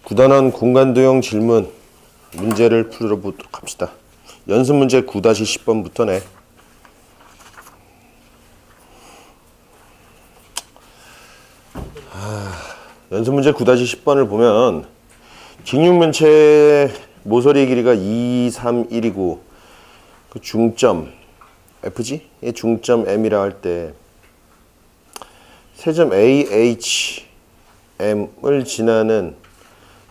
구단원 공간도형 질문 문제를 풀어보도록 합시다. 연습 문제 9-10번부터네. 연습 문제 9-10번을 보면 직육면체 모서리 길이가 2, 3, 1이고 그 중점 F지? 중점 M이라 할 때 세점 AH M을 지나는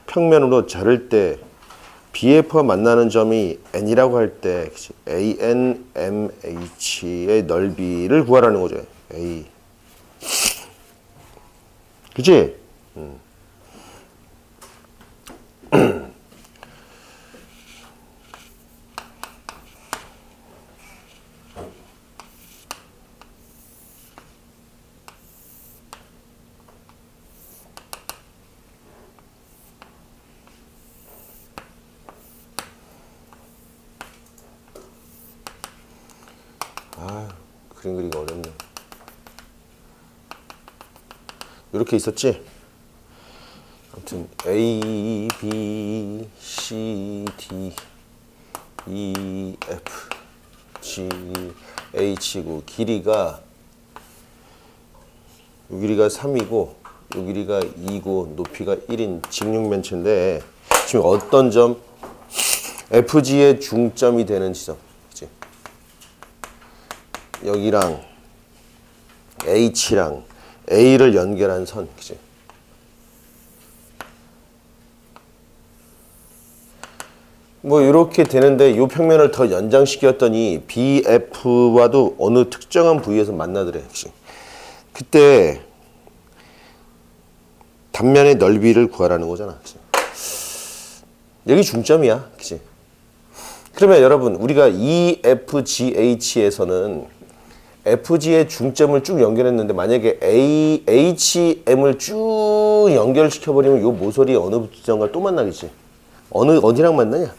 평면으로 자를 때 BF와 만나는 점이 N이라고 할 때 ANMH의 넓이를 구하라는 거죠. A. 그치? 그림 그리기가 어렵네. 이렇게 있었지? 아무튼 A, B, C, D, E, F, G, H고 길이가 이 길이가 3이고 이 길이가 2고 높이가 1인 직육면체인데 지금 어떤 점? FG의 중점이 되는 지점. 그치? 여기랑 H랑 A를 연결한 선. 그치? 뭐 이렇게 되는데 이 평면을 더 연장시켰더니 BF와도 어느 특정한 부위에서 만나더래. 그치? 그때 단면의 넓이를 구하라는 거잖아. 그치? 여기 중점이야. 그치? 그러면 여러분 우리가 EFGH에서는 FG의 중점을 쭉 연결했는데 만약에 HM을 쭉 연결시켜버리면 이 모서리 어느 지점과 또 만나겠지. 어디랑 만나냐?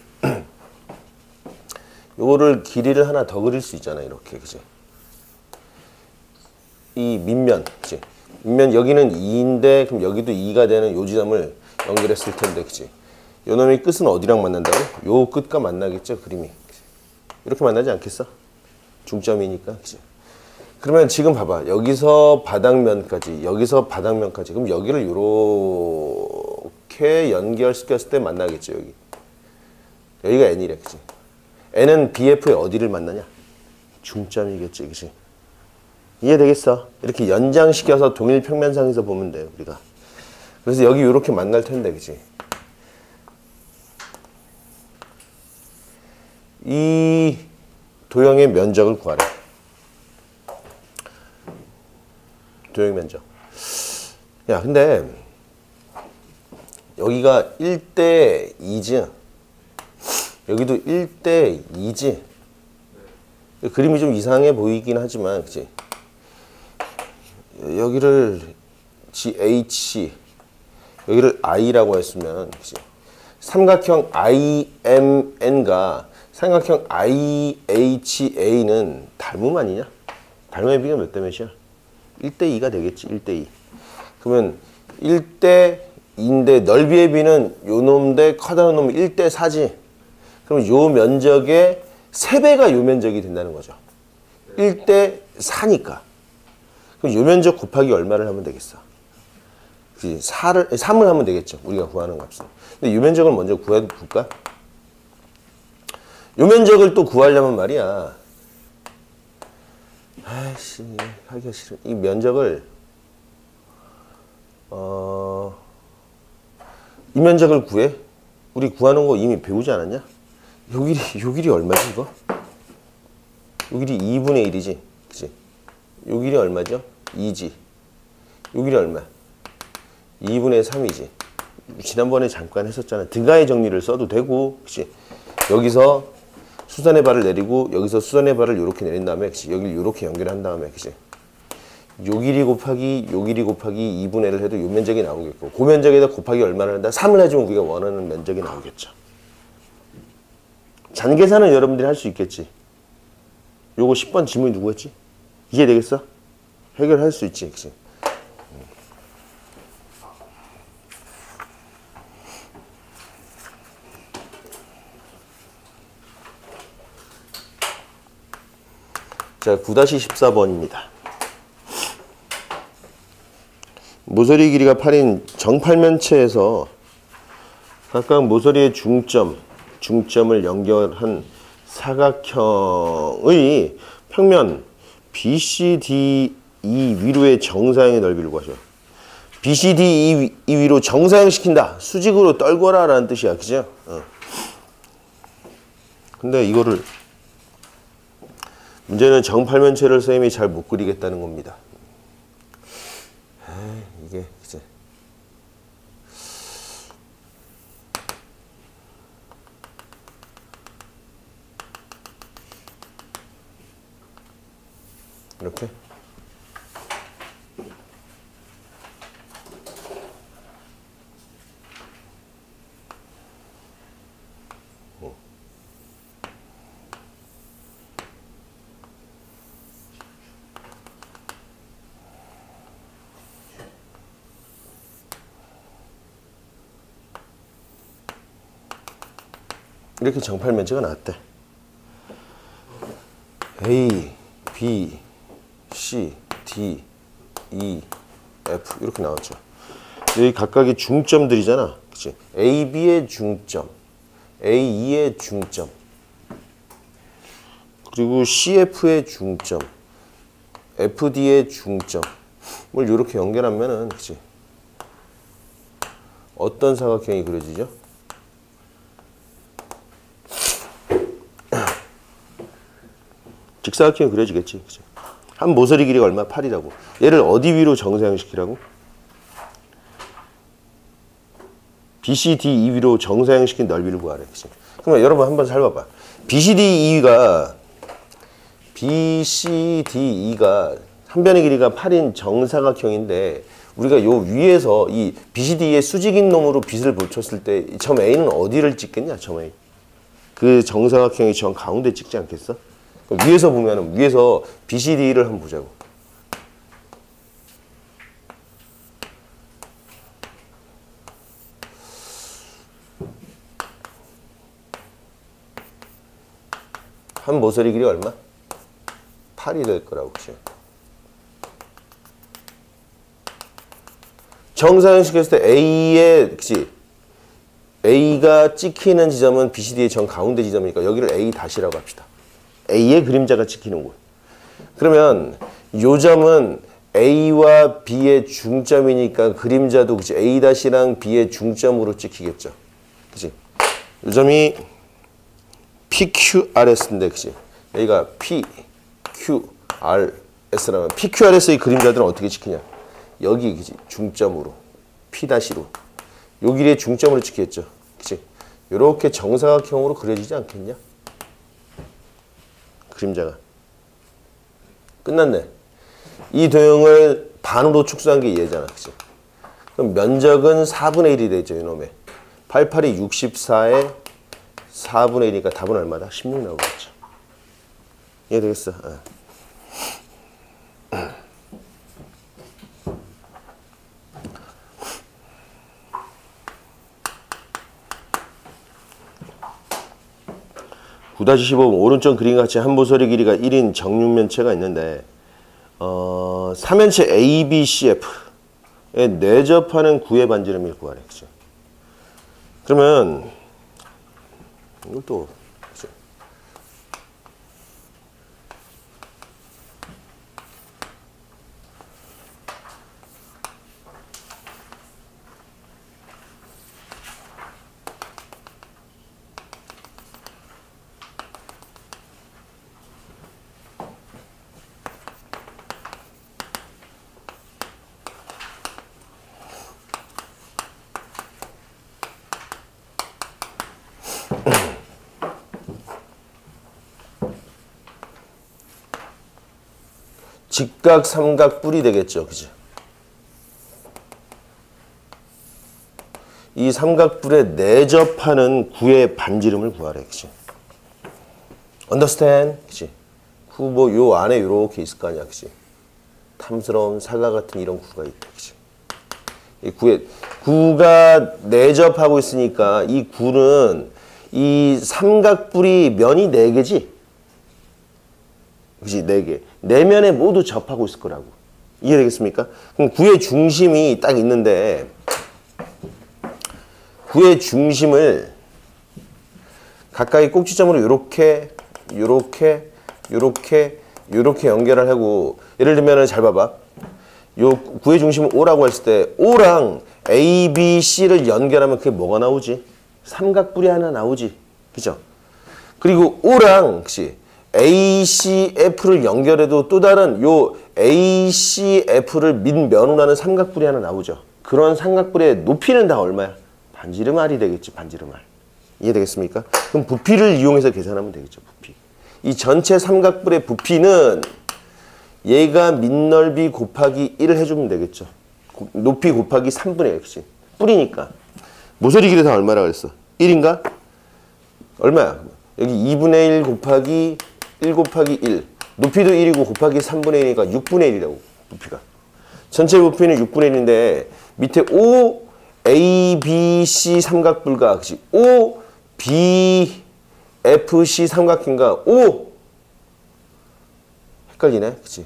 요거를 길이를 하나 더 그릴 수 있잖아. 이렇게. 그치? 이 밑면. 그치? 밑면 여기는 2인데 그럼 여기도 2가 되는 요 지점을 연결했을 텐데. 그치? 요 놈의 끝은 어디랑 만난다고? 요 끝과 만나겠죠. 그림이. 이렇게 만나지 않겠어? 중점이니까. 그치? 그러면 지금 봐봐. 여기서 바닥면까지, 여기서 바닥면까지. 그럼 여기를 요렇게 연결시켰을 때 만나겠죠, 여기. 여기가 N이래, 그치? N은 BF의 어디를 만나냐? 중점이겠지, 그치? 이해되겠어? 이렇게 연장시켜서 동일 평면상에서 보면 돼요, 우리가. 그래서 여기 요렇게 만날 텐데, 그치? 이 도형의 면적을 구하래. 도형 면적. 야, 근데 여기가 1대 2지. 여기도 1대 2지. 그림이 좀 이상해 보이긴 하지만, 그치? 여기를 GH, 여기를 I라고 했으면, 그치? 삼각형 IMN과 삼각형 IHA는 닮음 아니냐? 닮음의 비가 몇 대 몇이야? 1대 2가 되겠지. 1대 2. 그러면 1대 2인데 넓이의 비는 요 놈 대 커다란 놈은 1대 4지. 그럼 요 면적의 3배가 요 면적이 된다는 거죠. 1대 4니까. 그럼 요 면적 곱하기 얼마를 하면 되겠어? 3을 하면 되겠죠. 우리가 구하는 값은. 근데 요 면적을 먼저 구해볼까? 요 면적을 또 구하려면 말이야. 아이씨, 하기가 싫어. 이 면적을, 이 면적을 구해? 우리 구하는 거 이미 배우지 않았냐? 요 길이 얼마지, 이거? 요 길이 2분의 1이지. 그치? 요 길이 얼마죠? 2지. 요 길이 얼마? 2분의 3이지. 지난번에 잠깐 했었잖아. 등가의 정리를 써도 되고, 그치? 여기서 수선의 발을 내리고 여기서 수선의 발을 이렇게 내린 다음에 그치? 여기를 이렇게 연결한 다음에 그치? 요 길이 곱하기 2분의 1을 해도 요 면적이 나오겠고 그 면적에다 곱하기 얼마를 한다? 3을 해주면 우리가 원하는 면적이 나오겠죠. 잔계산은 여러분들이 할 수 있겠지. 요거 10번 질문이 누구였지? 이해되겠어? 해결할 수 있지. 그치? 자, 9-14번입니다. 모서리 길이가 8인 정팔면체에서 각각 모서리의 중점을 연결한 사각형의 평면 BCD 이 위로의 정사형의 넓이를 구하죠. BCD 이 위로 정사형시킨다. 수직으로 떨궈라 라는 뜻이야. 그죠? 근데 이거를 문제는 정팔면체를 선생님이 잘 못 그리겠다는 겁니다. 이게 이제 이렇게 이렇게 정팔면체가 나왔대. A, B, C, D, E, F 이렇게 나왔죠. 여기 각각의 중점들이잖아. 그치? A, B의 중점, A, E의 중점, 그리고 C, F의 중점, F, D의 중점. 뭘 이렇게 연결하면은, 그치? 어떤 사각형이 그려지죠? 직사각형이 그려지겠지. 그치? 한 모서리 길이가 얼마? 8이라고. 얘를 어디 위로 정사형시키라고? BCD 이 위로 정사형시킨 넓이를 구하래. 그치? 그러면 여러분 한번 살펴봐. BCDE가 한 변의 길이가 8인 정사각형인데 우리가 요 위에서 이 BCD의 수직인 놈으로 빗을 붙였을 때 점 A는 어디를 찍겠냐? 점 A. 그 정사각형의 정 가운데 찍지 않겠어? 위에서 보면은 위에서 BCD를 한번 보자고. 한 모서리 길이 얼마? 8이 될 거라고. 그치? 정사형 시켰을 때 A의, 그치? A가 찍히는 지점은 BCD의 정 가운데 지점이니까 여기를 A 다시라고 합시다. A의 그림자가 찍히는 곳. 그러면 요 점은 A와 B의 중점이니까 그림자도 그치? A 다시랑 B의 중점으로 찍히겠죠. 그치? 요 점이 PQRS인데, 그치? 여기가 PQRS라면 PQRS의 그림자들은 어떻게 찍히냐? 여기, 그치? 중점으로. P-로. 요 길이의 중점으로 찍히겠죠. 그치? 요렇게 정사각형으로 그려지지 않겠냐? 그림자가. 끝났네. 이 도형을 반으로 축소한 게 얘잖아. 그치? 그럼 면적은 4분의 1이 되죠, 이놈의. 88이 64에 4분의 1이니까 답은 얼마다? 16 나오겠죠. 이해되겠어? 9-15번 오른쪽 그림과 같이 한 모서리 길이가 1인 정육면체가 있는데 3면체 ABCF에 내접하는 구의 반지름을 구하래. 그죠? 그러면 이걸 또 그죠? 직각, 삼각, 뿔이 되겠죠. 그죠? 이 삼각뿔에 내접하는 구의 반지름을 구하래. 그치? Understand? 그치? 구, 뭐, 요 안에 요렇게 있을 거 아니야. 그치? 탐스러운 사과 같은 이런 구가 있다. 그치? 이 구가 내접하고 있으니까 이 구는 이 삼각뿔이 면이 4개지? 그지? 4개. 내면에 모두 접하고 있을 거라고. 이해되겠습니까? 그럼 구의 중심이 딱 있는데 구의 중심을 가까이 꼭지점으로 요렇게 연결을 하고 예를 들면 잘 봐봐. 요 구의 중심을 O라고 했을 때 O랑 A, B, C를 연결하면 그게 뭐가 나오지? 삼각뿔이 하나 나오지. 그죠? 그리고 O랑 그치? A, C, F를 연결해도 또 다른 요 A, C, F를 밑면으로 하는 삼각뿔이 하나 나오죠. 그런 삼각뿔의 높이는 다 얼마야? 반지름 R이 되겠지. 반지름 R. 이해되겠습니까? 그럼 부피를 이용해서 계산하면 되겠죠. 부피. 이 전체 삼각뿔의 부피는 얘가 밑넓이 곱하기 1을 해주면 되겠죠. 높이 곱하기 3분의 1씩. 뿌리니까. 모서리 길이 다 얼마라 그랬어? 1인가? 얼마야? 여기 2분의 1 곱하기 1 곱하기 1. 높이도 1이고 곱하기 3분의 1이니까 6분의 1이라고. 부피가. 전체 부피는 6분의 1인데 밑에 O, A, B, C 삼각뿔과 그치? O, B, F, C 삼각형과 O 헷갈리네. 그치?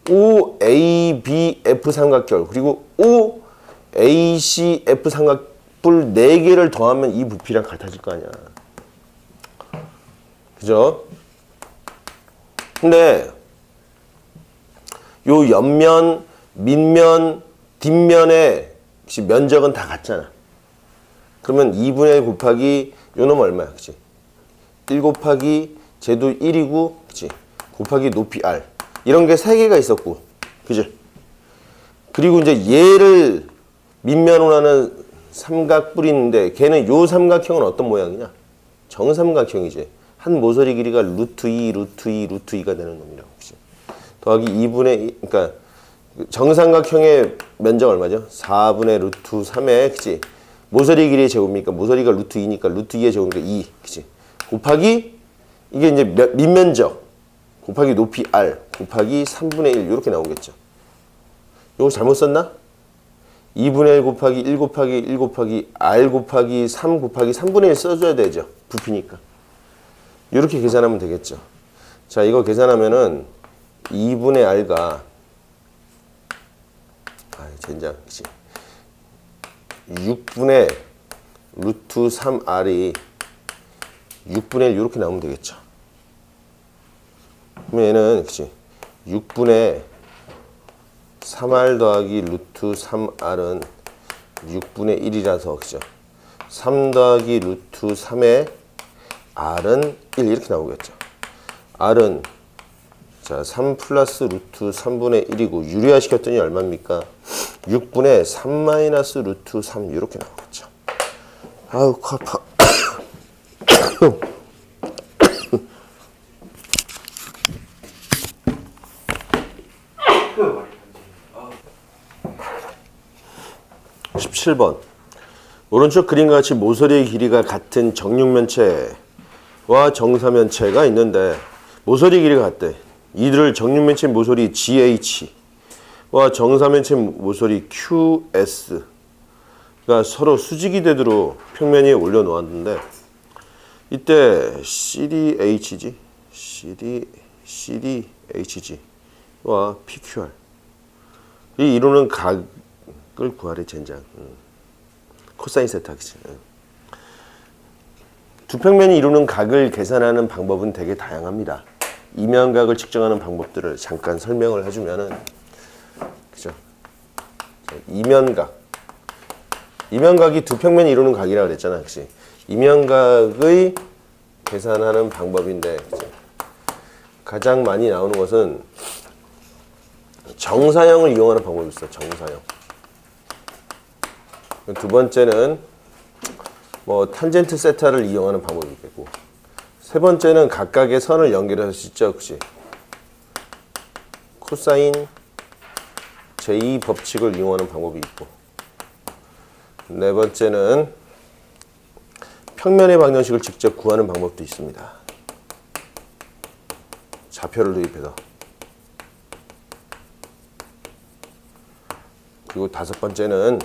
O, A, B, F 삼각결 그리고 O, A, C, F 삼각뿔 4개를 더하면 이 부피랑 같아질 거 아니야. 그죠? 근데 요 옆면, 밑면, 뒷면의 면적은 다 같잖아. 그러면 2분의 1 곱하기 요 놈 얼마야? 그치? 1 곱하기 쟤도 1이고 그치? 곱하기 높이 R. 이런 게 3개가 있었고. 그치? 그리고 이제 얘를 밑면으로 하는 삼각뿔이 있는데 걔는 요 삼각형은 어떤 모양이냐? 정삼각형이지. 한 모서리 길이가 루트 2, 루트 2, 루트 2가 되는 놈이라고. 그치? 더하기 2분의 2, 그러니까 정삼각형의 면적 얼마죠? 4분의 루트 3에 그치? 모서리 길이의 제곱이니까 모서리가 루트 2니까 루트 2의 제곱이니까 2. 그치? 곱하기 이게 이제 밑면적 곱하기 높이 R 곱하기 3분의 1 이렇게 나오겠죠. 이거 잘못 썼나? 2분의 1 곱하기 1 곱하기 1 곱하기 R 곱하기 3 곱하기 3분의 1 써줘야 되죠. 부피니까. 이렇게 계산하면 되겠죠. 자, 이거 계산하면은 2분의 R가 젠장, 그치? 6분의 루트 3R이 6분의 1 이렇게 나오면 되겠죠. 그러면 얘는 그치? 6분의 3R 더하기 루트 3R은 6분의 1이라서 그죠? 3 더하기 루트 3의 R은 1 이렇게 나오겠죠. R은 자, 3 플러스 루트 3분의 1이고 유리화 시켰더니 얼마입니까? 6분의 3 마이너스 루트 3 이렇게 나오겠죠. 아우 코 아파. 17번. 오른쪽 그림과 같이 모서리의 길이가 같은 정육면체와 정사면체가 있는데 모서리 길이가 같대. 이들을 정육면체 모서리 GH와 정사면체 모서리 QS가 서로 수직이 되도록 평면 위에 올려놓았는데 이때 CDHG, CDHG와 PQR 이 이루는 각을 구하래. 젠장. 코사인 세타겠지. 두 평면이 이루는 각을 계산하는 방법은 되게 다양합니다. 이면각을 측정하는 방법들을 잠깐 설명을 해주면은, 그죠? 이면각이 두 평면이 이루는 각이라 그랬잖아, 그치? 이면각의 계산하는 방법인데, 그치? 가장 많이 나오는 것은 정사형을 이용하는 방법이 있어. 정사형. 두 번째는 뭐 탄젠트 세타를 이용하는 방법이 있겠고, 세 번째는 각각의 선을 연결해서 씻죠, 그치? 코사인 제2 법칙을 이용하는 방법이 있고, 네 번째는 평면의 방정식을 직접 구하는 방법도 있습니다. 좌표를 도입해서. 그리고 다섯 번째는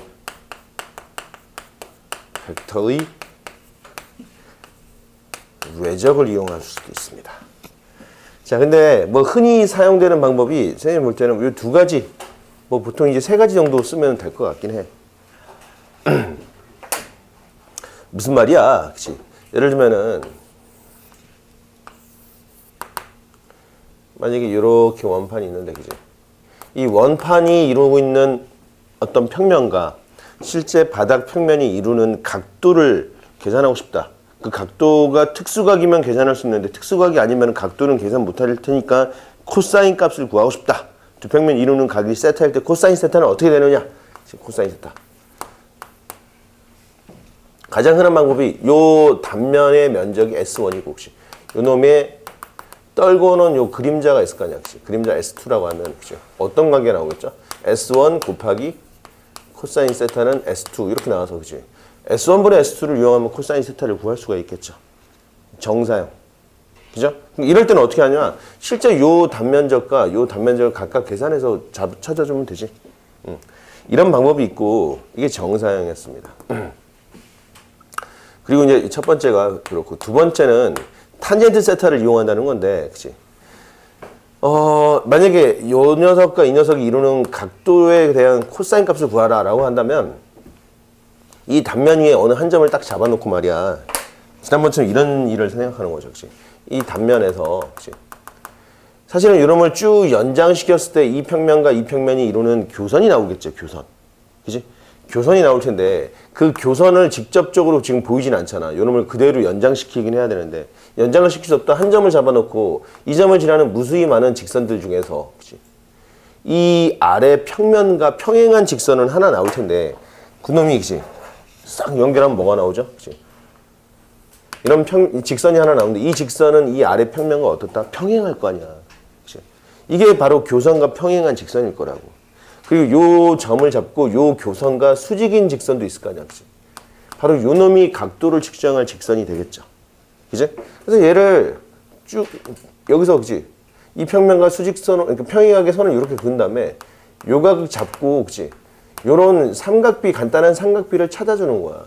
벡터의 외적을 이용할 수도 있습니다. 자, 근데 뭐 흔히 사용되는 방법이 선생님 볼 때는 이 두 가지, 뭐 보통 이제 세 가지 정도 쓰면 될 것 같긴 해. 무슨 말이야, 그치? 예를 들면은 만약에 이렇게 원판이 있는데, 그지? 이 원판이 이루고 있는 어떤 평면과 실제 바닥 평면이 이루는 각도를 계산하고 싶다. 그 각도가 특수각이면 계산할 수 있는데 특수각이 아니면 각도는 계산 못할 테니까 코사인 값을 구하고 싶다. 두 평면 이루는 각이 세타일 때 코사인 세타는 어떻게 되느냐? 코사인 세타. 가장 흔한 방법이 요 단면의 면적이 S1이고 혹시 요 놈의 떨고는 요 그림자가 있을 거 아니야. 그치? 그림자 S2라고 하면 그치? 어떤 관계가 나오겠죠? S1 곱하기 코사인 세타는 S2 이렇게 나와서 그치? S1분의 S2를 이용하면 코사인 세타를 구할 수가 있겠죠. 정사형. 그죠? 이럴 때는 어떻게 하냐? 실제 요 단면적과 요 단면적을 각각 계산해서 찾아주면 되지. 이런 방법이 있고 이게 정사형이었습니다. 그리고 이제 첫 번째가 그렇고 두 번째는 탄젠트 세타를 이용한다는 건데, 그치? 만약에 요 녀석과 이 녀석이 이루는 각도에 대한 코사인 값을 구하라 라고 한다면 이 단면 위에 어느 한 점을 딱 잡아놓고 말이야. 지난번처럼 이런 일을 생각하는 거죠, 그치? 이 단면에서, 그치? 사실은 이놈을 쭉 연장시켰을 때 이 평면과 이 평면이 이루는 교선이 나오겠죠, 교선. 그치? 교선이 나올 텐데 그 교선을 직접적으로 지금 보이진 않잖아. 이놈을 그대로 연장시키긴 해야 되는데 연장을 시킬 수 없다. 한 점을 잡아놓고 이 점을 지나는 무수히 많은 직선들 중에서 그치? 이 아래 평면과 평행한 직선은 하나 나올 텐데 그놈이 그치? 싹 연결하면 뭐가 나오죠? 그치? 이런 직선이 하나 나오는데 이 직선은 이 아래 평면과 어떻다? 평행할 거 아니야. 그치? 이게 바로 교선과 평행한 직선일 거라고. 그리고 요 점을 잡고 요 교선과 수직인 직선도 있을 거 아니야. 그치? 바로 요 놈이 각도를 측정할 직선이 되겠죠. 그치? 그래서 얘를 쭉 여기서 그치? 이 평면과 수직선, 그러니까 평행하게 선을 이렇게 그은 다음에 요 각을 잡고 그치? 요런 삼각비, 간단한 삼각비를 찾아주는 거야.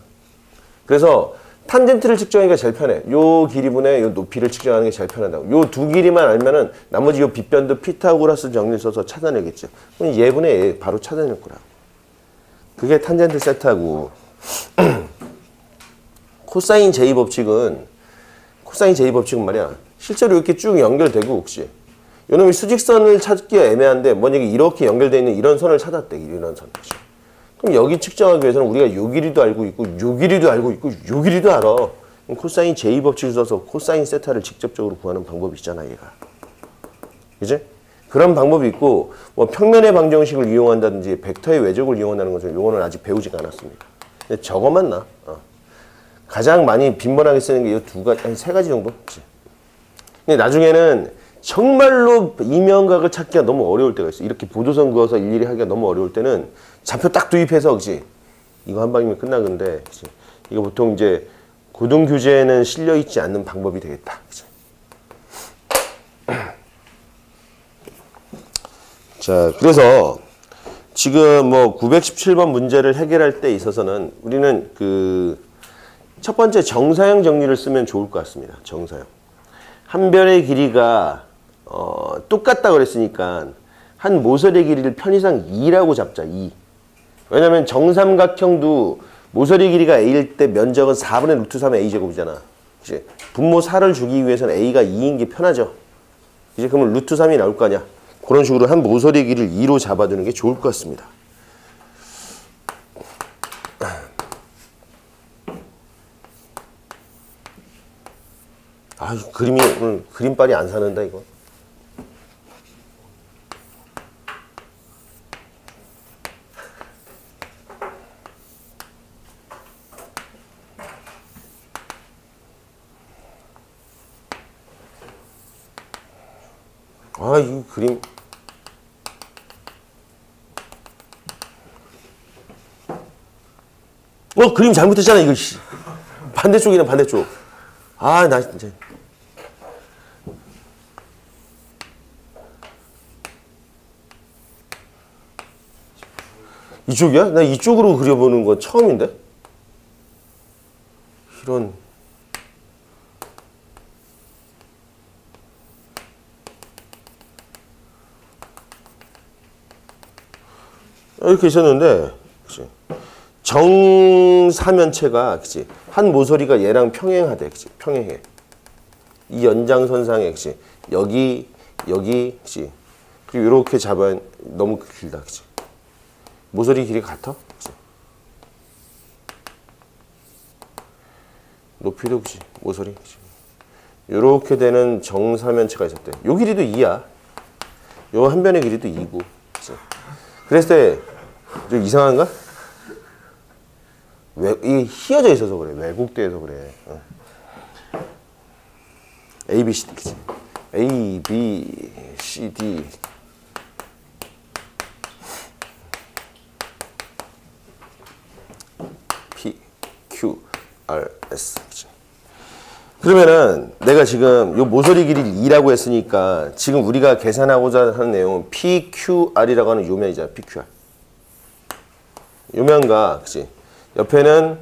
그래서 탄젠트를 측정하기가 제일 편해. 요 길이분의 요 높이를 측정하는 게 제일 편하다고. 요 두 길이만 알면은 나머지 요 빗변도 피타고라스 정리를 써서 찾아내겠죠. 그럼 얘분의 얘 바로 찾아낼 거라고. 그게 탄젠트 세타고. 코사인 제2 법칙은 말이야. 실제로 이렇게 쭉 연결되고 혹시 요놈이 수직선을 찾기가 애매한데 만약에 이렇게 연결되어 있는 이런 선을 찾았대. 이런 선. 그럼 여기 측정하기 위해서는 우리가 요 길이도 알고 있고 요 길이도 알고 있고 요 길이도 알아. 그럼 코사인 제2 법칙을 써서 코사인 세타를 직접적으로 구하는 방법이 있잖아, 얘가. 그지? 그런 방법이 있고 뭐 평면의 방정식을 이용한다든지 벡터의 외적을 이용한다는 것은 요거는 아직 배우지가 않았습니다. 근데 저거만 나. 가장 많이 빈번하게 쓰는 게 이 두 가지, 한 세 가지 정도. 그치? 근데 나중에는 정말로 이면각을 찾기가 너무 어려울 때가 있어. 이렇게 보조선 그어서 일일이 하기가 너무 어려울 때는 좌표 딱 도입해서, 그치? 이거 한 방이면 끝나는데, 그치? 이거 보통 이제 고등교재에는 실려있지 않는 방법이 되겠다. 그치? 자, 그래서 지금 뭐 917번 문제를 해결할 때 있어서는 우리는 그 첫 번째 정사형 정리를 쓰면 좋을 것 같습니다. 정사형. 한 변의 길이가 똑같다 그랬으니까 한 모서리의 길이를 편의상 2라고 잡자. 2. 왜냐면 정삼각형도 모서리 길이가 a일 때 면적은 4분의 루트 3의 a제곱이잖아. 그치? 분모 4를 주기 위해서는 a가 2인 게 편하죠. 이제 그러면 루트 3이 나올 거 아니야. 그런 식으로 한 모서리 길이를 2로 잡아두는 게 좋을 것 같습니다. 아, 그림이 오늘 그림빨이 안 사는다 이거. 아, 이 그림. 그림 잘못했잖아 이거. 반대쪽이네 반대쪽. 아, 나 진짜. 이쪽이야? 나 이쪽으로 그려보는 건 처음인데? 이런. 이렇게 있었는데, 그치? 정사면체가, 그치? 한 모서리가 얘랑 평행하대, 그치? 평행해. 이 연장선상에, 그치? 여기, 그치? 그리고 이렇게 잡아, 너무 길다, 그치? 모서리 길이 같아? 그치? 높이도, 그치? 모서리, 그치? 요렇게 되는 정사면체가 있었대. 요 길이도 2야. 요 한 변의 길이도 2고. 그치? 그랬을 때, 좀 이상한가? 이게 휘어져 있어서 그래. 왜곡돼서 그래. A, B, C, D, 그치? A, B, C, D. P, Q, R, S. 그치? 그러면은 내가 지금 요 모서리 길이를 2라고 했으니까 지금 우리가 계산하고자 하는 내용은 PQR이라고 하는 요면이잖아. PQR. 요면과, 그치? 옆에는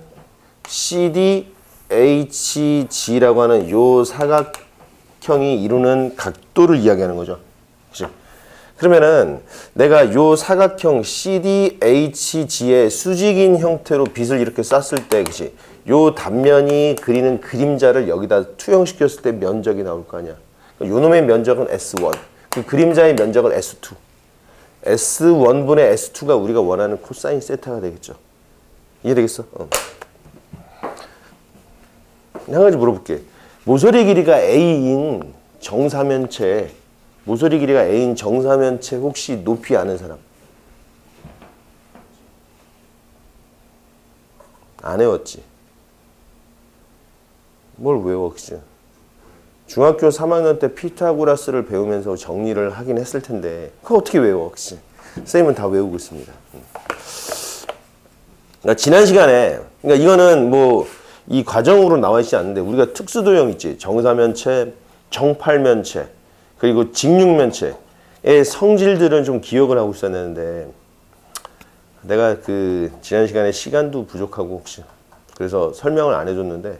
CDHG라고 하는 요 사각형이 이루는 각도를 이야기하는 거죠. 그치? 그러면은 내가 요 사각형 CDHG의 수직인 형태로 빗을 이렇게 쐈을 때, 그치? 요 단면이 그리는 그림자를 여기다 투영시켰을 때 면적이 나올 거 아니야. 요 놈의 면적은 S1. 그 그림자의 면적은 S2. S1분의 S2가 우리가 원하는 코사인 세타가 되겠죠. 이해되겠어? 한 가지 물어볼게. 모서리 길이가 A인 정사면체, 모서리 길이가 A인 정사면체 혹시 높이 아는 사람? 안 외웠지? 뭘 외워, 그치? 중학교 3학년 때 피타고라스를 배우면서 정리를 하긴 했을 텐데 그거 어떻게 외워, 그치? 선생님은 다 외우고 있습니다. 그러니까 지난 시간에, 그러니까 이거는 뭐 이 과정으로 나와 있지 않는데 우리가 특수도형 있지. 정사면체, 정팔면체, 그리고 직육면체의 성질들은 좀 기억을 하고 있었는데 내가 그 지난 시간에 시간도 부족하고 혹시 그래서 설명을 안 해줬는데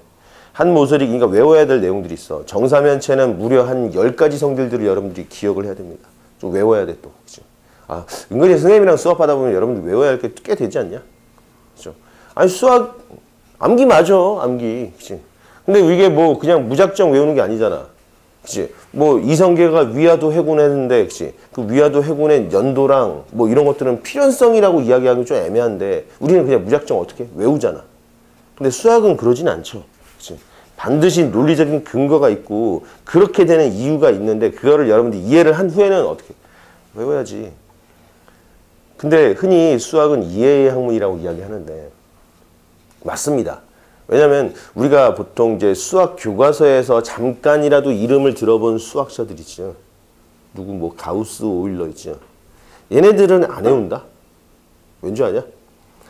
한 모서리, 그러니까 외워야 될 내용들이 있어. 정사면체는 무려 한 10가지 성질들을 여러분들이 기억을 해야 됩니다. 좀 외워야 돼 또. 그치? 아, 은근히 선생님이랑 수업하다 보면 여러분들 외워야 할 게 꽤 되지 않냐? 그죠? 아니 수학 암기 맞아, 암기. 그치? 근데 이게 뭐 그냥 무작정 외우는 게 아니잖아. 그치? 뭐 이성계가 위화도 해군했는데, 그치? 그 위화도 해군의 연도랑 뭐 이런 것들은 필연성이라고 이야기하기 좀 애매한데 우리는 그냥 무작정 어떻게 외우잖아. 근데 수학은 그러진 않죠. 그치? 반드시 논리적인 근거가 있고 그렇게 되는 이유가 있는데 그거를 여러분들이 이해를 한 후에는 어떻게 외워야지. 근데 흔히 수학은 이해의 학문이라고 이야기하는데 맞습니다. 왜냐면 우리가 보통 이제 수학 교과서에서 잠깐이라도 이름을 들어본 수학자들 있죠. 누구 뭐 가우스, 오일러 있죠. 얘네들은 안 외운다. 왠지 아냐?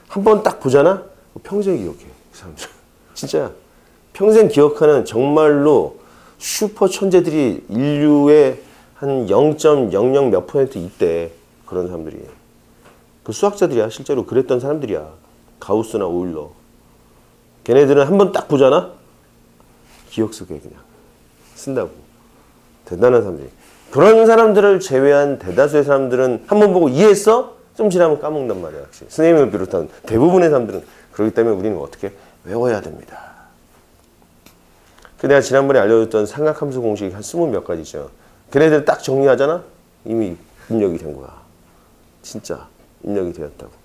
한 번 딱 보잖아? 평생 기억해. 그 사람들. 진짜 평생 기억하는 정말로 슈퍼 천재들이 인류의 한 0.00 몇 % 있대. 그런 사람들이. 그 수학자들이야. 실제로 그랬던 사람들이야. 가우스나 오일러. 걔네들은 한 번 딱 보잖아? 기억 속에 그냥 쓴다고. 대단한 사람들이. 그런 사람들을 제외한 대다수의 사람들은 한 번 보고 이해했어? 좀 지나면 까먹는단 말이야. 선생님을 비롯한 대부분의 사람들은. 그렇기 때문에 우리는 어떻게 외워야 됩니다. 그 내가 지난번에 알려줬던 삼각함수 공식이 한 20몇 가지죠. 걔네들 딱 정리하잖아? 이미 입력이 된 거야. 진짜 입력이 되었다고.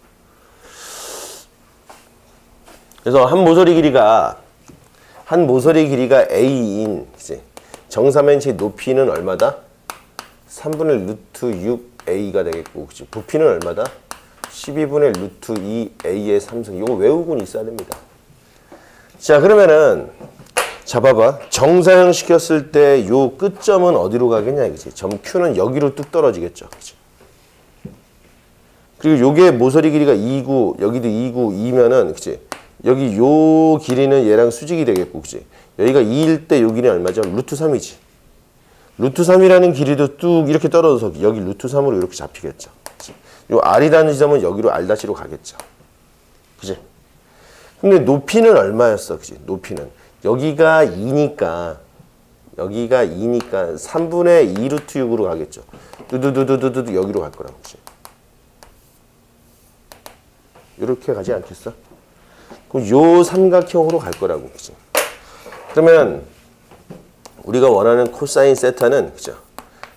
그래서 한 모서리 길이가 A인, 그치? 정사면체 높이는 얼마다? 3분의 루트 6A가 되겠고, 그치? 부피는 얼마다? 12분의 루트 2A의 3승. 이거 외우고는 있어야 됩니다. 자, 그러면은 자, 봐봐. 정사형 시켰을 때 요 끝점은 어디로 가겠냐, 그치? 점 Q는 여기로 뚝 떨어지겠죠, 그치? 그리고 요게 모서리 길이가 2구, 여기도 2구, 2면은, 그치? 여기 요 길이는 얘랑 수직이 되겠고, 그치? 여기가 2일 때 요 길이는 얼마죠? 루트 3이지. 루트 3이라는 길이도 뚝 이렇게 떨어져서 여기 루트 3으로 이렇게 잡히겠죠. 그치? 요 R이라는 지점은 여기로 R-로 가겠죠. 그치? 근데 높이는 얼마였어, 그치? 높이는. 여기가 2니까 3분의 2 루트 6으로 가겠죠. 두두두두두두 여기로 갈 거라고, 그치? 이렇게 가지 않겠어? 그럼 요 삼각형으로 갈 거라고. 그죠? 그러면 우리가 원하는 코사인 세타는 그죠?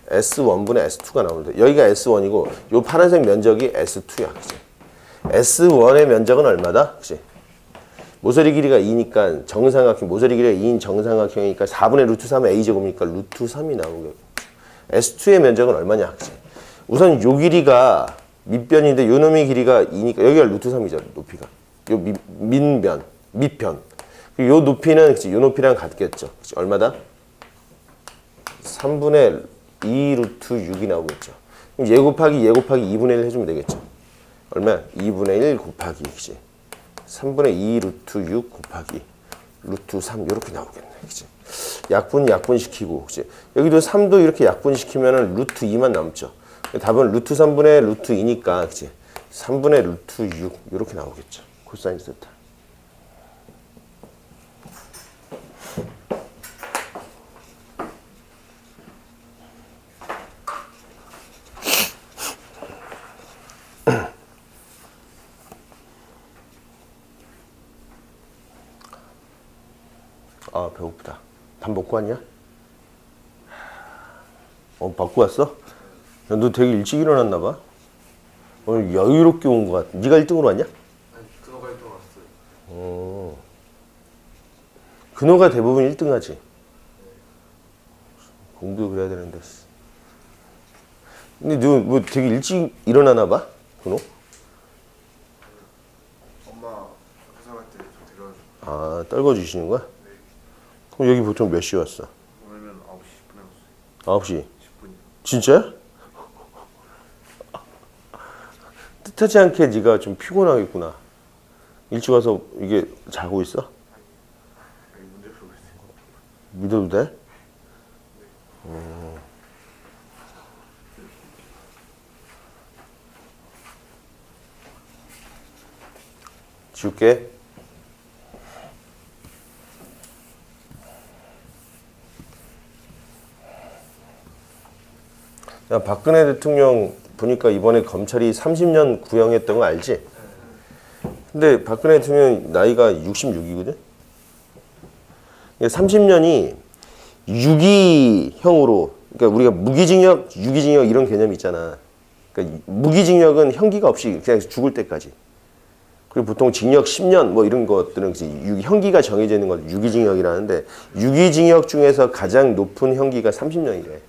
S1분의 S2가 나오는데 여기가 S1이고 요 파란색 면적이 S2야. 그죠? S1의 면적은 얼마다? 그치? 모서리 길이가 2니까 정삼각형, 모서리 길이가 2인 정삼각형이니까 4분의 루트 3은 A제곱이니까 루트 3이 나오게. S2의 면적은 얼마냐? 그치? 우선 요 길이가 밑변인데 요 놈의 길이가 2니까 여기가 루트 3이죠. 높이가. 요 밑변, 밑변. 그리고 요 높이는 그치? 요 높이랑 같겠죠. 그치? 얼마다? 3분의 2 루트 6이 나오겠죠. 그럼 얘 곱하기 2분의 1 해주면 되겠죠. 얼마야? 2분의 1 곱하기 그치? 3분의 2 루트 6 곱하기 루트 3 이렇게 나오겠네. 그치? 약분시키고 그치? 여기도 3도 이렇게 약분시키면은 루트 2만 남죠. 답은 루트 3분의 루트 2니까 그치? 3분의 루트 6 이렇게 나오겠죠. 코사인 세타. 아 배고프다. 밥 먹고 왔냐? 먹고 왔어? 야, 너 되게 일찍 일어났나 봐. 오늘 여유롭게 온 것 같아. 네가 1등으로 왔냐? 아니, 근호가 1등 왔어요. 근호가 대부분 1등 하지. 공부도 그래야 되는데. 근데 너 뭐 되게 일찍 일어나나 봐? 근호? 엄마 회사 갈 때 좀 데려와줘. 아 떨궈주시는 거야? 네. 그럼 여기 보통 몇 시에 왔어? 오늘은 9시 10분에 왔어요. 9시? 10분이요. 진짜야? 뜻하지 않게 네가 좀 피곤하겠구나. 일찍 와서 이게 자고 있어? 여기 문제 풀고 있어요. 믿어도 돼? 지울게. 야, 박근혜 대통령 보니까 이번에 검찰이 30년 구형했던 거 알지? 근데 박근혜 대통령 나이가 66이거든? 30년이 유기형으로, 그러니까 우리가 무기징역, 유기징역 이런 개념이 있잖아. 그러니까 무기징역은 형기가 없이 그냥 죽을 때까지. 그리고 보통 징역 10년 뭐 이런 것들은 형기가 정해져 있는 걸 유기징역이라는데 유기징역 중에서 가장 높은 형기가 30년이래.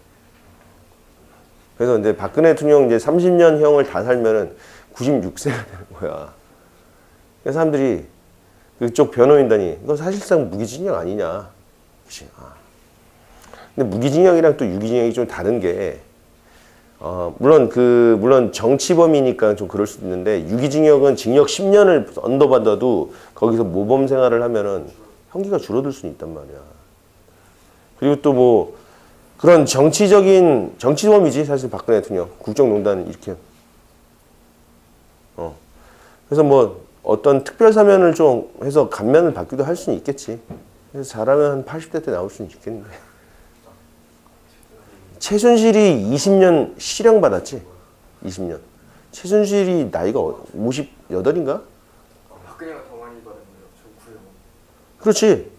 그래서 이제 박근혜 대통령 이제 30년형을 다 살면은 96세가 되는 거야. 그래서 사람들이 그쪽 변호인단이 이거 사실상 무기징역 아니냐. 그치? 근데 무기징역이랑 또 유기징역이 좀 다른 게 물론 정치범이니까 좀 그럴 수도 있는데 유기징역은 징역 10년을 언더받아도 거기서 모범 생활을 하면은 형기가 줄어들 수는 있단 말이야. 그리고 또 뭐 그런 정치범이지 사실 박근혜 대통령 국정농단 이렇게 그래서 뭐 어떤 특별 사면을 좀 해서 감면을 받기도 할 수는 있겠지. 그래서 잘하면 한 80대 때 나올 수는 있겠는데. 최순실이 20년 실형 받았지. 20년. 최순실이 나이가 58인가? 박근혜가 더 많이 받았네요. 저 구형. 그렇지.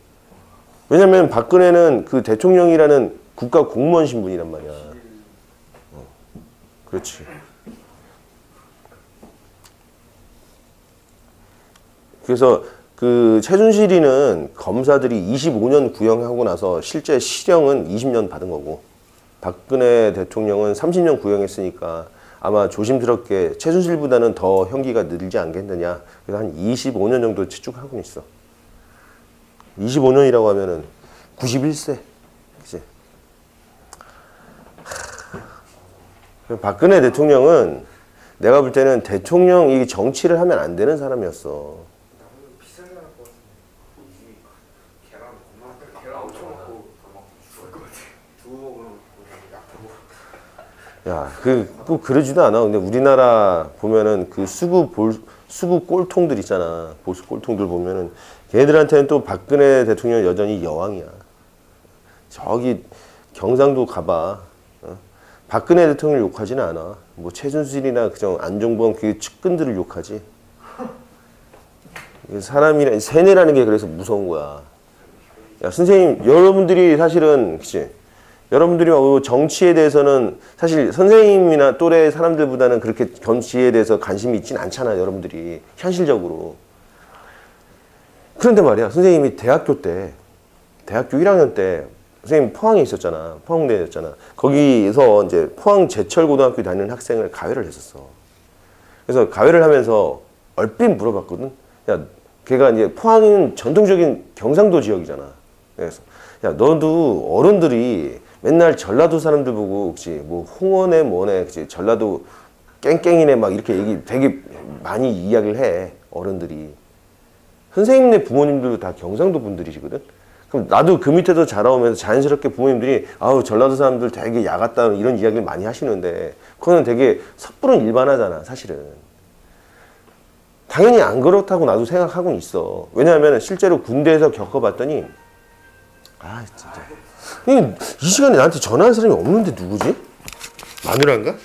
왜냐면 박근혜는 그 대통령이라는 국가 공무원 신분이란 말이야. 그렇지. 그래서 그 최순실이는 검사들이 25년 구형하고 나서 실제 실형은 20년 받은 거고 박근혜 대통령은 30년 구형했으니까 아마 조심스럽게 최순실보다는 더 형기가 늘지 않겠느냐. 그래서 한 25년 정도 추측하고 있어. 25년이라고 하면은 91세. 그치? 박근혜 대통령은 내가 볼 때는 대통령이 정치를 하면 안 되는 사람이었어. 비싼 거할 것 같은데. 계란 엄청 먹고 죽을 것 같아. 두부 먹으면 약하고. 야, 꼭 그러지도 않아. 근데 우리나라 보면은 그 수구 꼴통들 있잖아. 보수 꼴통들 보면은 걔네들한테는 또 박근혜 대통령 여전히 여왕이야. 저기 경상도 가봐. 박근혜 대통령을 욕하지는 않아. 뭐 최순실이나 그정 안종범 그 측근들을 욕하지. 사람이라 세뇌라는 게 그래서 무서운 거야. 야, 선생님, 여러분들이 사실은, 그치? 여러분들이 정치에 대해서는 사실 선생님이나 또래 사람들보다는 그렇게 정치에 대해서 관심이 있진 않잖아, 여러분들이. 현실적으로. 그런데 말이야, 선생님이 대학교 1학년 때, 선생님 포항에 있었잖아. 포항대에 있었잖아. 거기서 이제 포항 제철고등학교 다니는 학생을 가회를 했었어. 그래서 가회를 하면서 얼핏 물어봤거든. 야, 걔가 이제 포항은 전통적인 경상도 지역이잖아. 그래서 야, 너도 어른들이 맨날 전라도 사람들 보고 혹시 뭐 홍어네 뭐네 그치 전라도 깽깽이네 막 이렇게 얘기 되게 많이 이야기를 해. 어른들이. 선생님네 부모님들도 다 경상도 분들이시거든. 그럼 나도 그 밑에서 자라오면서 자연스럽게 부모님들이 아우 전라도 사람들 되게 야같다 이런 이야기를 많이 하시는데 그거는 되게 섣부른 일반화잖아 사실은. 당연히 안 그렇다고 나도 생각하고 있어. 왜냐하면 실제로 군대에서 겪어봤더니 아 진짜 이 시간에 나한테 전화한 사람이 없는데 누구지? 마누라인가?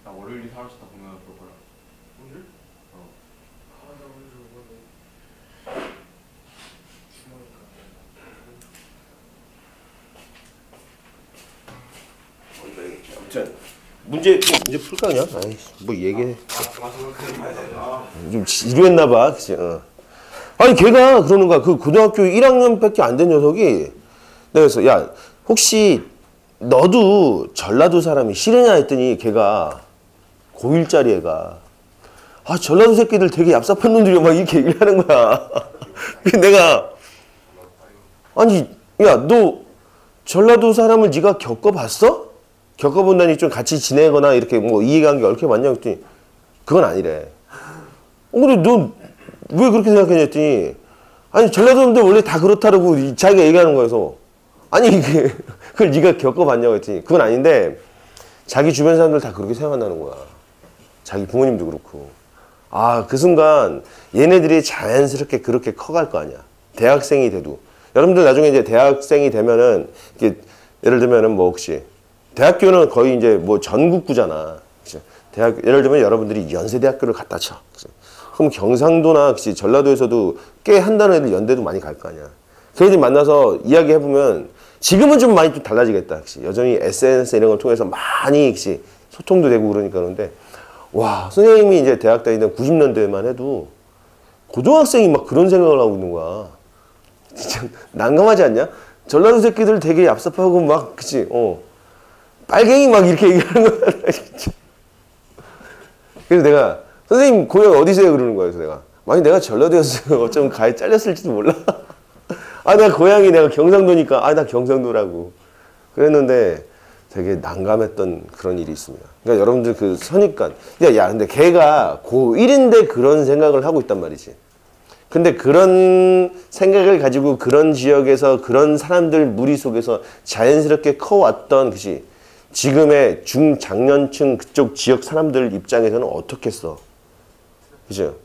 나 월요일이 사라졌다 보면 볼 거야. 오늘? 나 오늘 좀 이번에 주말이니까. 아무튼 문제 풀까 그냥? 아이 뭐 얘기해. 좀 지루했나 봐. 그치? 어. 아니 걔가 그러는 거야. 그 고등학교 1학년밖에 안 된 녀석이 내가 그래서 야 혹시 너도 전라도 사람이 싫으냐 했더니 걔가 고1짜리 애가 아 전라도 새끼들 되게 얍삽한 놈들이야 막 이렇게 얘기를 하는 거야. 그래서 내가 아니 야 너 전라도 사람을 네가 겪어봤어? 겪어본다니 좀 같이 지내거나 이렇게 뭐 이해관계 얽혀 맞냐 했더니 그건 아니래. 근데 너 왜 그렇게 생각했냐 했더니 아니 전라도인데 원래 다 그렇다라고 자기가 얘기하는 거여서 아니 그걸 네가 겪어봤냐고 했더니 그건 아닌데 자기 주변 사람들 다 그렇게 생각한다는 거야. 자기 부모님도 그렇고. 아, 그 순간 얘네들이 자연스럽게 그렇게 커갈 거 아니야. 대학생이 돼도. 여러분들 나중에 이제 대학생이 되면은 이게 예를 들면은 뭐 혹시 대학교는 거의 이제 뭐 전국구잖아. 그치? 대학 예를 들면 여러분들이 연세대학교를 갖다 쳐. 그치? 그럼 경상도나 그치? 전라도에서도 꽤 한다는 애들 연대도 많이 갈 거 아니야. 그래서 만나서 이야기해 보면 지금은 좀 많이 좀 달라지겠다. 그치? 여전히 SNS 이런 걸 통해서 많이 그치? 소통도 되고 그러니까 그런데 와 선생님이 이제 대학 다니던 90년대만 해도 고등학생이 막 그런 생각을 하고 있는 거야. 진짜 난감하지 않냐? 전라도 새끼들 되게 얍삽하고 막 그치? 빨갱이 막 이렇게 얘기하는 거야. 진짜. 그래서 내가 선생님 고향 어디세요? 그러는 거야. 그래서 내가 만약 내가 전라도였으면 어쩌면 가에 잘렸을지도 몰라. 아 내가 고향이 내가 경상도니까 아 나 경상도라고 그랬는데 되게 난감했던 그런 일이 있습니다. 그러니까 여러분들 그 선입관 야 근데 걔가 고1인데 그런 생각을 하고 있단 말이지. 근데 그런 생각을 가지고 그런 지역에서 그런 사람들 무리 속에서 자연스럽게 커왔던 그치 지금의 중장년층 그쪽 지역 사람들 입장에서는 어떻겠어. 그죠?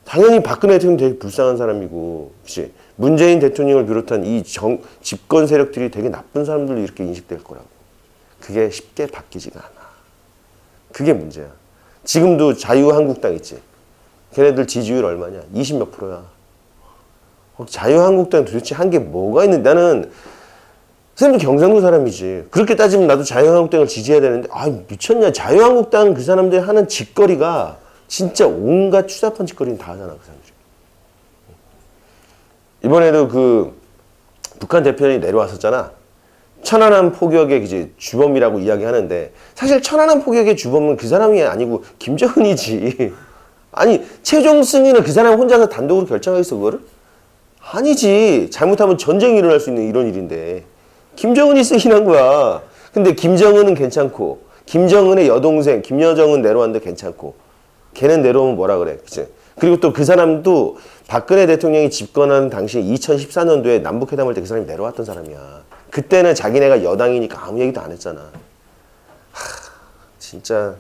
당연히 박근혜 대통령 되게 불쌍한 사람이고 그치 문재인 대통령을 비롯한 이 집권 세력들이 되게 나쁜 사람들로 이렇게 인식될 거라고. 그게 쉽게 바뀌지가 않아. 그게 문제야. 지금도 자유한국당 있지. 걔네들 지지율 얼마냐? 20몇 %야. 자유한국당 도대체 한 게 뭐가 있는데 나는 선생님도 경상도 사람이지. 그렇게 따지면 나도 자유한국당을 지지해야 되는데 아 미쳤냐. 자유한국당 그 사람들이 하는 짓거리가 진짜 온갖 추잡한 짓거리는 다 하잖아. 그 사람들이. 이번에도 그 북한 대표단이 내려왔었잖아. 천안함 포격의 이제 주범이라고 이야기하는데 사실 천안함 포격의 주범은 그 사람이 아니고 김정은이지. 아니 최종 승인은 그 사람 혼자서 단독으로 결정하겠어 그거를? 아니지. 잘못하면 전쟁이 일어날 수 있는 이런 일인데 김정은이 승인한 거야. 근데 김정은은 괜찮고 김정은의 여동생 김여정은 내려왔는데 괜찮고 걔는 내려오면 뭐라 그래. 그치? 그리고 또 그 사람도 박근혜 대통령이 집권한 당시 2014년도에 남북회담할 때 그 사람이 내려왔던 사람이야. 그때는 자기네가 여당이니까 아무 얘기도 안 했잖아. 진짜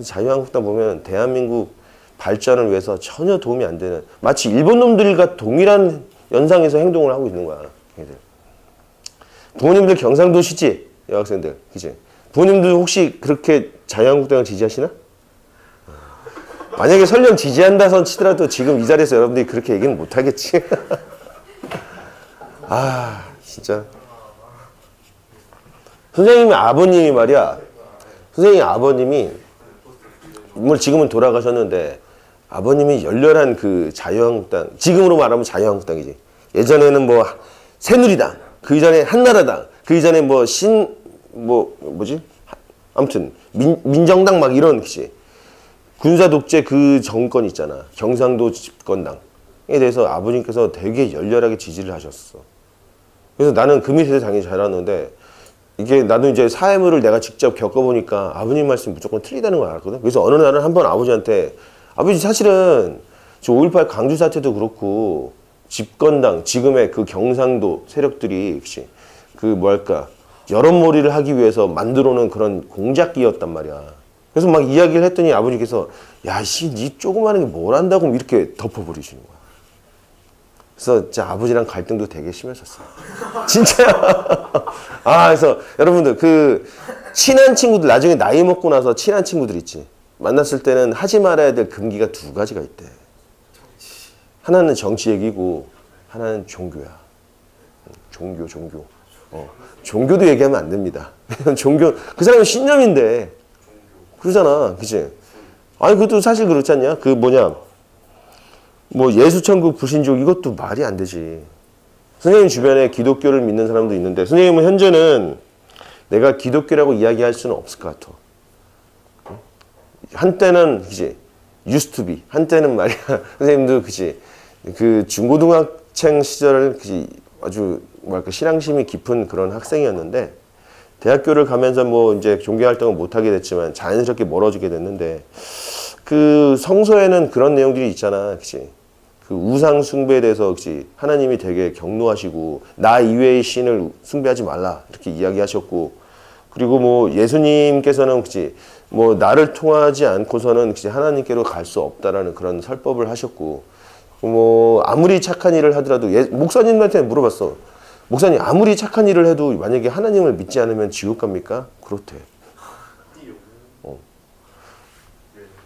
자유한국당 보면 대한민국 발전을 위해서 전혀 도움이 안 되는, 마치 일본 놈들과 동일한 연상에서 행동을 하고 있는 거야. 걔들. 부모님들 경상도시지? 여학생들, 그치? 부모님들 혹시 그렇게 자유한국당을 지지하시나? 만약에 설령 지지한다선 치더라도 지금 이 자리에서 여러분들이 그렇게 얘기는 못하겠지. 아, 진짜. 선생님의 아버님이 말이야. 선생님 아버님이, 물론 지금은 돌아가셨는데, 아버님이 열렬한 그 자유한국당, 지금으로 말하면 자유한국당이지. 예전에는 뭐, 새누리당, 그 이전에 한나라당, 그 이전에 뭐, 뭐지? 아무튼, 민정당 막 이런, 그치? 군사독재 그 정권 있잖아. 경상도 집권당에 대해서 아버님께서 되게 열렬하게 지지를 하셨어. 그래서 나는 그 밑에서 당연히 자랐는데, 이게 나도 이제 사회물을 내가 직접 겪어보니까 아버님 말씀이 무조건 틀리다는 걸 알았거든. 그래서 어느 날은 한번 아버지한테, 아버지 사실은 저 5.18 강주 사태도 그렇고 집권당, 지금의 그 경상도 세력들이 그치? 그 뭐랄까 여론몰이를 하기 위해서 만들어 놓은 그런 공작기였단 말이야. 그래서 막 이야기를 했더니 아버지께서 야, 씨, 니 조그마한 게 뭘 안다고 이렇게 덮어버리시는 거야. 그래서 진짜 아버지랑 갈등도 되게 심했었어요. 진짜야. 아, 그래서 여러분들 그 친한 친구들, 나중에 나이 먹고 나서 친한 친구들 있지. 만났을 때는 하지 말아야 될 금기가 두 가지가 있대. 하나는 정치 얘기고 하나는 종교야. 종교. 종교도 얘기하면 안 됩니다. 종교, 그 사람은 신념인데. 그러잖아. 그치? 아니, 그것도 사실 그렇지 않냐? 그 뭐냐. 뭐 예수천국 불신족 이것도 말이 안 되지. 선생님 주변에 기독교를 믿는 사람도 있는데 선생님은 현재는 내가 기독교라고 이야기할 수는 없을 것 같아. 한때는 그치 used to be 한때는 말이야 선생님도 그치 그 중고등학생 시절을 그치 아주 뭐랄까 신앙심이 깊은 그런 학생이었는데 대학교를 가면서 뭐 이제 종교 활동을 못 하게 됐지만 자연스럽게 멀어지게 됐는데 그 성서에는 그런 내용들이 있잖아. 그치 그 우상 숭배에 대해서 혹시 하나님이 되게 경노하시고 나 이외의 신을 숭배하지 말라 이렇게 이야기하셨고 그리고 뭐 예수님께서는 혹시 뭐 나를 통하지 않고서는 혹시 하나님께로 갈 수 없다라는 그런 설법을 하셨고 뭐 아무리 착한 일을 하더라도 목사님한테 물어봤어. 목사님 아무리 착한 일을 해도 만약에 하나님을 믿지 않으면 지옥 갑니까? 그렇대.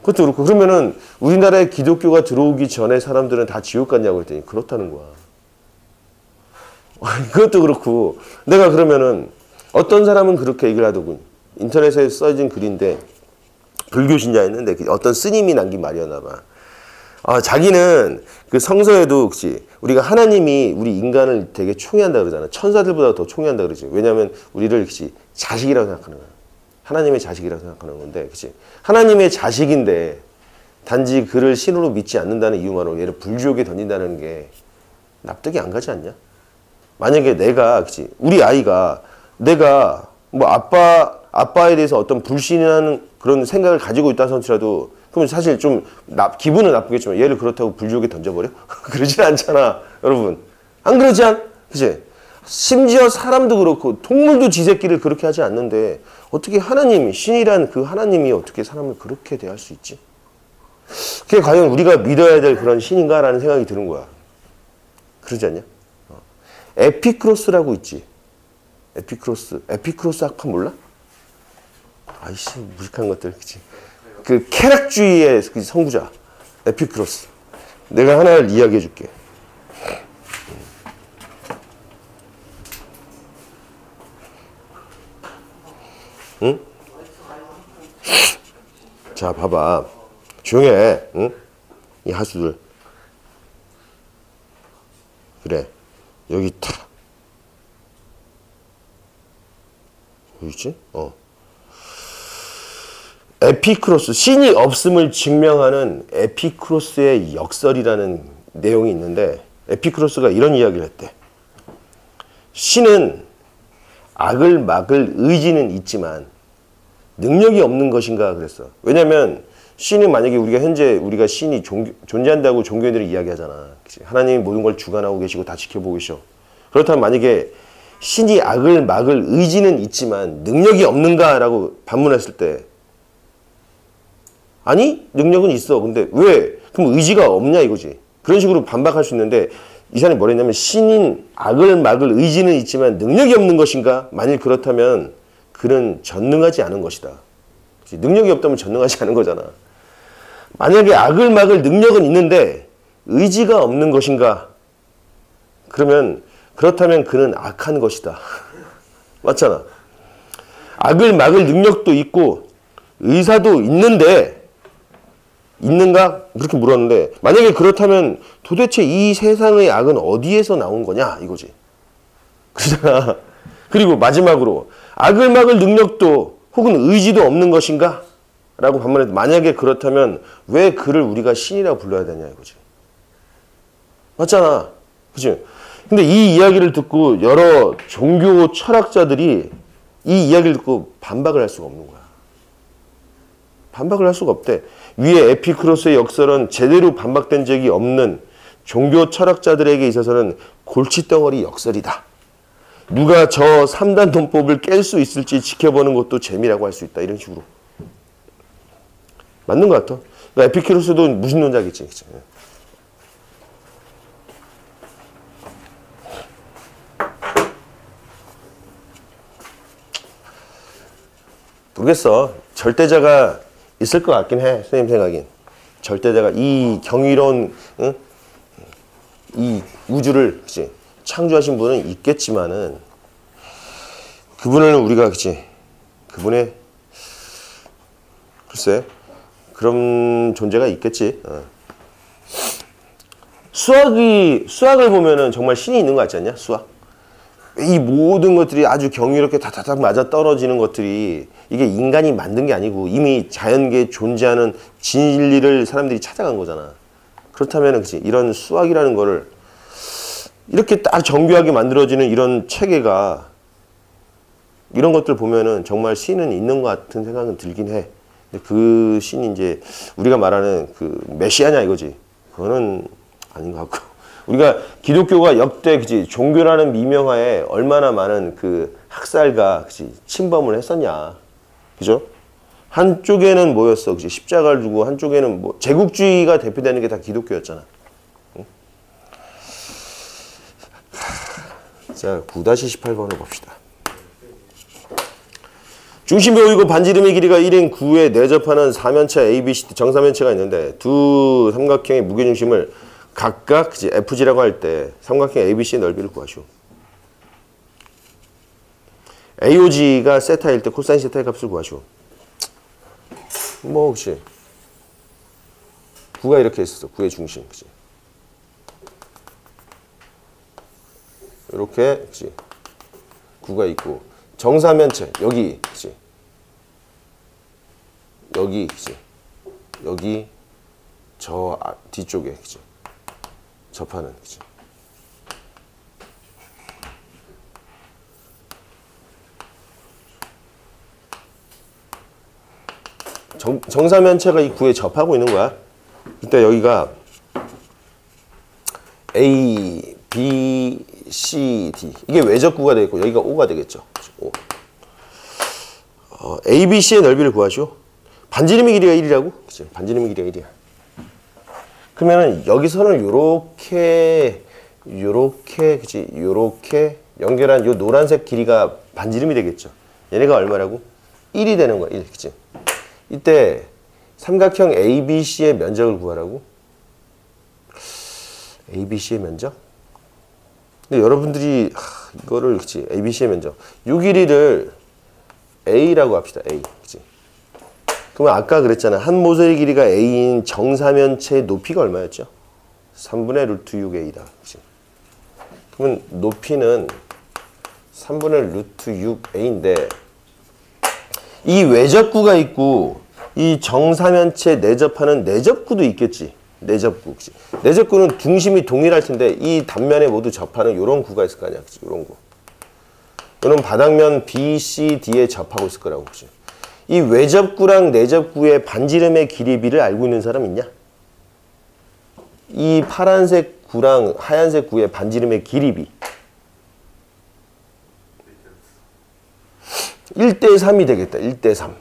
그것도 그렇고 그러면은 우리나라에 기독교가 들어오기 전에 사람들은 다 지옥 갔냐고 했더니 그렇다는 거야. 그것도 그렇고 내가 그러면은 어떤 사람은 그렇게 얘기를 하더군. 인터넷에 써진 글인데 불교 신자였는데 어떤 스님이 남긴 말이었나 봐. 아, 자기는 그 성서에도 혹시 우리가 하나님이 우리 인간을 되게 총애한다 그러잖아. 천사들보다 더 총애한다 그러지. 왜냐하면 우리를 혹시 자식이라고 생각하는 거야. 하나님의 자식이라고 생각하는 건데, 그치? 하나님의 자식인데, 단지 그를 신으로 믿지 않는다는 이유만으로 얘를 불지옥에 던진다는 게 납득이 안 가지 않냐? 만약에 내가, 그치? 우리 아이가, 내가 뭐 아빠에 대해서 어떤 불신이라는 그런 생각을 가지고 있다 손치라도, 그러면 사실 좀 기분은 나쁘겠지만 얘를 그렇다고 불지옥에 던져버려? 그러진 않잖아, 여러분. 안 그러지 않? 그치? 심지어 사람도 그렇고 동물도 지 새끼를 그렇게 하지 않는데 어떻게 하나님이 신이란 그 하나님이 어떻게 사람을 그렇게 대할 수 있지? 그게 과연 우리가 믿어야 될 그런 신인가라는 생각이 드는 거야. 그러지 않냐? 에피크로스라고 있지. 에피크로스 학파 몰라? 아이씨 무식한 것들 그치? 그 쾌락주의의 선구자 에피크로스. 내가 하나를 이야기해 줄게. 응? 자, 봐봐. 조용히 해. 응? 이 하수들. 그래. 여기 타. 여기 있지? 에피크로스. 신이 없음을 증명하는 에피크로스의 역설이라는 내용이 있는데, 에피크로스가 이런 이야기를 했대. 신은 악을 막을 의지는 있지만 능력이 없는 것인가 그랬어. 왜냐면 신이 만약에 우리가 신이 존재한다고 종교인들이 이야기하잖아. 하나님이 모든 걸 주관하고 계시고 다 지켜보고 계셔. 그렇다면 만약에 신이 악을 막을 의지는 있지만 능력이 없는가라고 반문했을 때 아니 능력은 있어. 근데 왜? 그럼 의지가 없냐 이거지. 그런 식으로 반박할 수 있는데 이 사람이 뭐라 했냐면 신인 악을 막을 의지는 있지만 능력이 없는 것인가? 만일 그렇다면 그는 전능하지 않은 것이다. 그치? 능력이 없다면 전능하지 않은 거잖아. 만약에 악을 막을 능력은 있는데 의지가 없는 것인가? 그러면 그렇다면 그는 악한 것이다. 맞잖아. 악을 막을 능력도 있고 의사도 있는데 있는가? 그렇게 물었는데 만약에 그렇다면 도대체 이 세상의 악은 어디에서 나온 거냐 이거지. 그러잖아. 그리고 마지막으로 악을 막을 능력도 혹은 의지도 없는 것인가? 라고 반문해도 만약에 그렇다면 왜 그를 우리가 신이라고 불러야 되냐 이거지. 맞잖아. 그치? 근데 이 이야기를 듣고 여러 종교 철학자들이 이 이야기를 듣고 반박을 할 수가 없는 거야. 반박을 할 수가 없대. 위에 에피쿠로스의 역설은 제대로 반박된 적이 없는 종교 철학자들에게 있어서는 골칫덩어리 역설이다. 누가 저 3단 논법을 깰 수 있을지 지켜보는 것도 재미라고 할 수 있다. 이런 식으로. 맞는 것 같아. 그러니까 에피쿠로스도 무신론자겠지. 그치? 모르겠어. 절대자가 있을 것 같긴 해. 선생님 생각엔. 절대자가 이 경이로운 응? 이 우주를 그치? 창조하신 분은 있겠지만은 그분을 우리가 그치? 그분의 글쎄 그런 존재가 있겠지. 수학을 보면은 정말 신이 있는 것 같지 않냐? 수학. 이 모든 것들이 아주 경이롭게 다다닥 맞아 떨어지는 것들이 이게 인간이 만든 게 아니고 이미 자연계에 존재하는 진리를 사람들이 찾아간 거잖아. 그렇다면 그치? 이런 수학이라는 거를 이렇게 딱 정교하게 만들어지는 이런 체계가 이런 것들 보면은 정말 신은 있는 것 같은 생각은 들긴 해. 근데 그 신이 이제 우리가 말하는 그 메시아냐 이거지. 그거는 아닌 것 같고. 우리가 기독교가 역대 그치 종교라는 미명하에 얼마나 많은 그 학살과 그치 침범을 했었냐. 그죠? 한쪽에는 뭐였어? 그치 십자가를 두고 한쪽에는 뭐 제국주의가 대표되는 게 다 기독교였잖아. 응? 자, 9-18번을 봅시다. 중심배우이고 반지름의 길이가 1인 9에 내접하는 사면체 ABCD 정사면체가 있는데 두 삼각형의 무게중심을 각각 그치, FG라고 할 때 삼각형 ABC의 넓이를 구하시오. AOG가 세타일 때 코사인 세타의 값을 구하시오. 뭐 그치 9가 이렇게 있었어. 9의 중심 그치. 이렇게 그치 9가 있고 정사면체 여기 그치 여기 그치 여기 저 뒤쪽에 그치 접하는 그치 정사면체가 이 구에 접하고 있는 거야. 이때 여기가 A, B, C, D 이게 외접구가 되겠고 여기가 O가 되겠죠. O. A, B, C의 넓이를 구하시오. 반지름의 길이가 1이라고? 그치? 반지름의 길이가 1이야. 그러면은 여기서는 요렇게 그치? 요렇게 연결한 요 노란색 길이가 반지름이 되겠죠. 얘네가 얼마라고? 1이 되는 거야. 1. 그치? 이때 삼각형 ABC의 면적을 구하라고? ABC의 면적? 근데 여러분들이 이거를 그치? ABC의 면적. 요 길이를 A라고 합시다. A. 그치? 그러면 아까 그랬잖아. 한 모서리 길이가 A인 정사면체의 높이가 얼마였죠? 3분의 루트 6A다. 그치? 그러면 높이는 3분의 루트 6A인데 이 외접구가 있고 이 정사면체 내접하는 내접구도 있겠지. 내접구. 그치? 내접구는 중심이 동일할 텐데 이 단면에 모두 접하는 이런 구가 있을 거 아니야. 그치? 이런 구. 이런 바닥면 B, C, D에 접하고 있을 거라고. 그치? 이 외접구랑 내접구의 반지름의 길이비를 알고 있는 사람 있냐? 이 파란색 구랑 하얀색 구의 반지름의 길이비. 1대 3이 되겠다. 1대 3.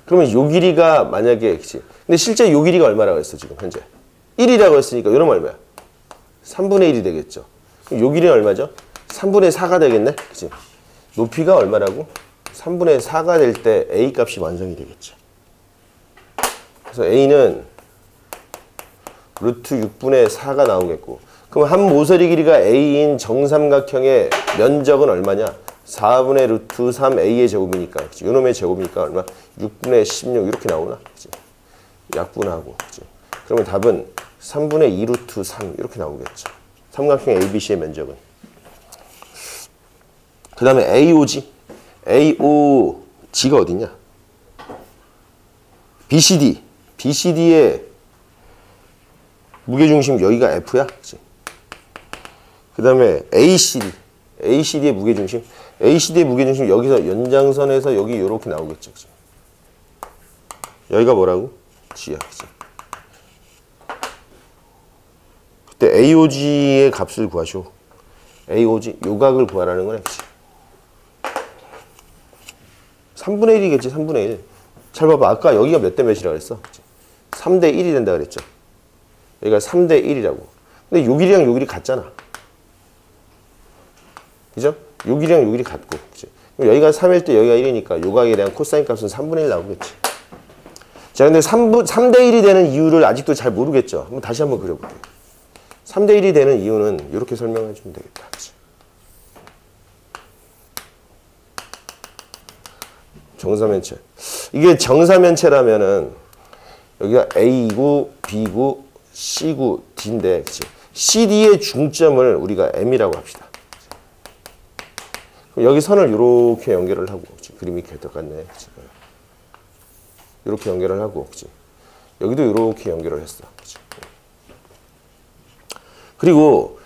그러면 요 길이가 만약에 그치? 근데 실제 요 길이가 얼마라고 했어 지금 현재? 1이라고 했으니까 요놈 얼마야? 3분의 1이 되겠죠. 그럼 요 길이는 얼마죠? 3분의 4가 되겠네. 그치? 높이가 얼마라고? 3분의 4가 될 때 A 값이 완성이 되겠죠. 그래서 A는 루트 6분의 4가 나오겠고, 그럼 한 모서리 길이가 A인 정삼각형의 면적은 얼마냐? 4분의 루트 3A의 제곱이니까, 그치? 요놈의 제곱이니까 얼마? 6분의 16 이렇게 나오나? 그치? 약분하고, 그치? 그러면 답은 3분의 2 루트 3 이렇게 나오겠죠. 삼각형 ABC의 면적은. 그 다음에 AOG. AOG가 어딨냐? BCD. BCD의 무게중심 여기가 F야? 그치? 그 다음에 ACD. ACD의 무게중심. ACD의 무게중심 여기서 연장선에서 여기 이렇게 나오겠죠. 그치? 여기가 뭐라고? G야. 그치? 그때 AOG의 값을 구하시오. AOG, 요각을 구하라는 거네. 그치? 3분의 1이겠지, 3분의 1. 잘 봐봐. 아까 여기가 몇 대 몇이라고 그랬어? 3대 1이 된다 그랬죠. 여기가 3대 1이라고. 근데 요 길이랑 요 길이 같잖아. 그죠? 요 길이랑 요 길이 같고. 그치? 그럼 여기가 3일 때 여기가 1이니까 요각에 대한 코사인 값은 3분의 1 나오겠지. 자, 근데 3대 1이 되는 이유를 아직도 잘 모르겠죠. 한번 다시 한번 그려볼게요. 3대 1이 되는 이유는 이렇게 설명해 주면 되겠다. 그치? 정사면체. 이게 정사면체라면은 여기가 A구, B구, C구, D인데, 그치? CD의 중점을 우리가 M이라고 합시다. 그럼 여기 선을 이렇게 연결을 하고, 그치? 그림이 똑같네. 그치? 이렇게 연결을 하고, 그치? 여기도 이렇게 연결을 했어. 그치? 그리고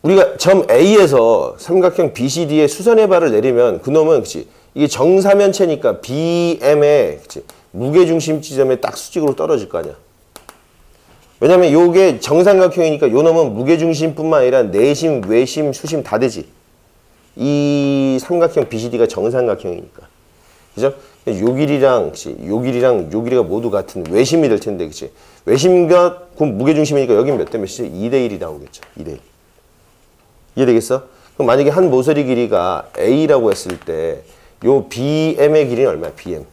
우리가 점 A에서 삼각형 BCD의 수선의 발을 내리면 그놈은, 그치? 이게 정사면체니까 BM의, 그치? 무게중심 지점에 딱 수직으로 떨어질 거 아니야. 왜냐면 요게 정삼각형이니까 요 놈은 무게중심뿐만 아니라 내심, 외심, 수심 다 되지. 이 삼각형 BCD가 정삼각형이니까. 그죠? 요 길이랑, 그치? 요 길이랑 요 길이가 모두 같은 외심이 될 텐데, 그치? 외심과 무게중심이니까 여긴 몇 대 몇이지? 2대 1이 나오겠죠. 2대 1. 이해되겠어? 그럼 만약에 한 모서리 길이가 A라고 했을 때 요 BM의 길이는 얼마야? BM.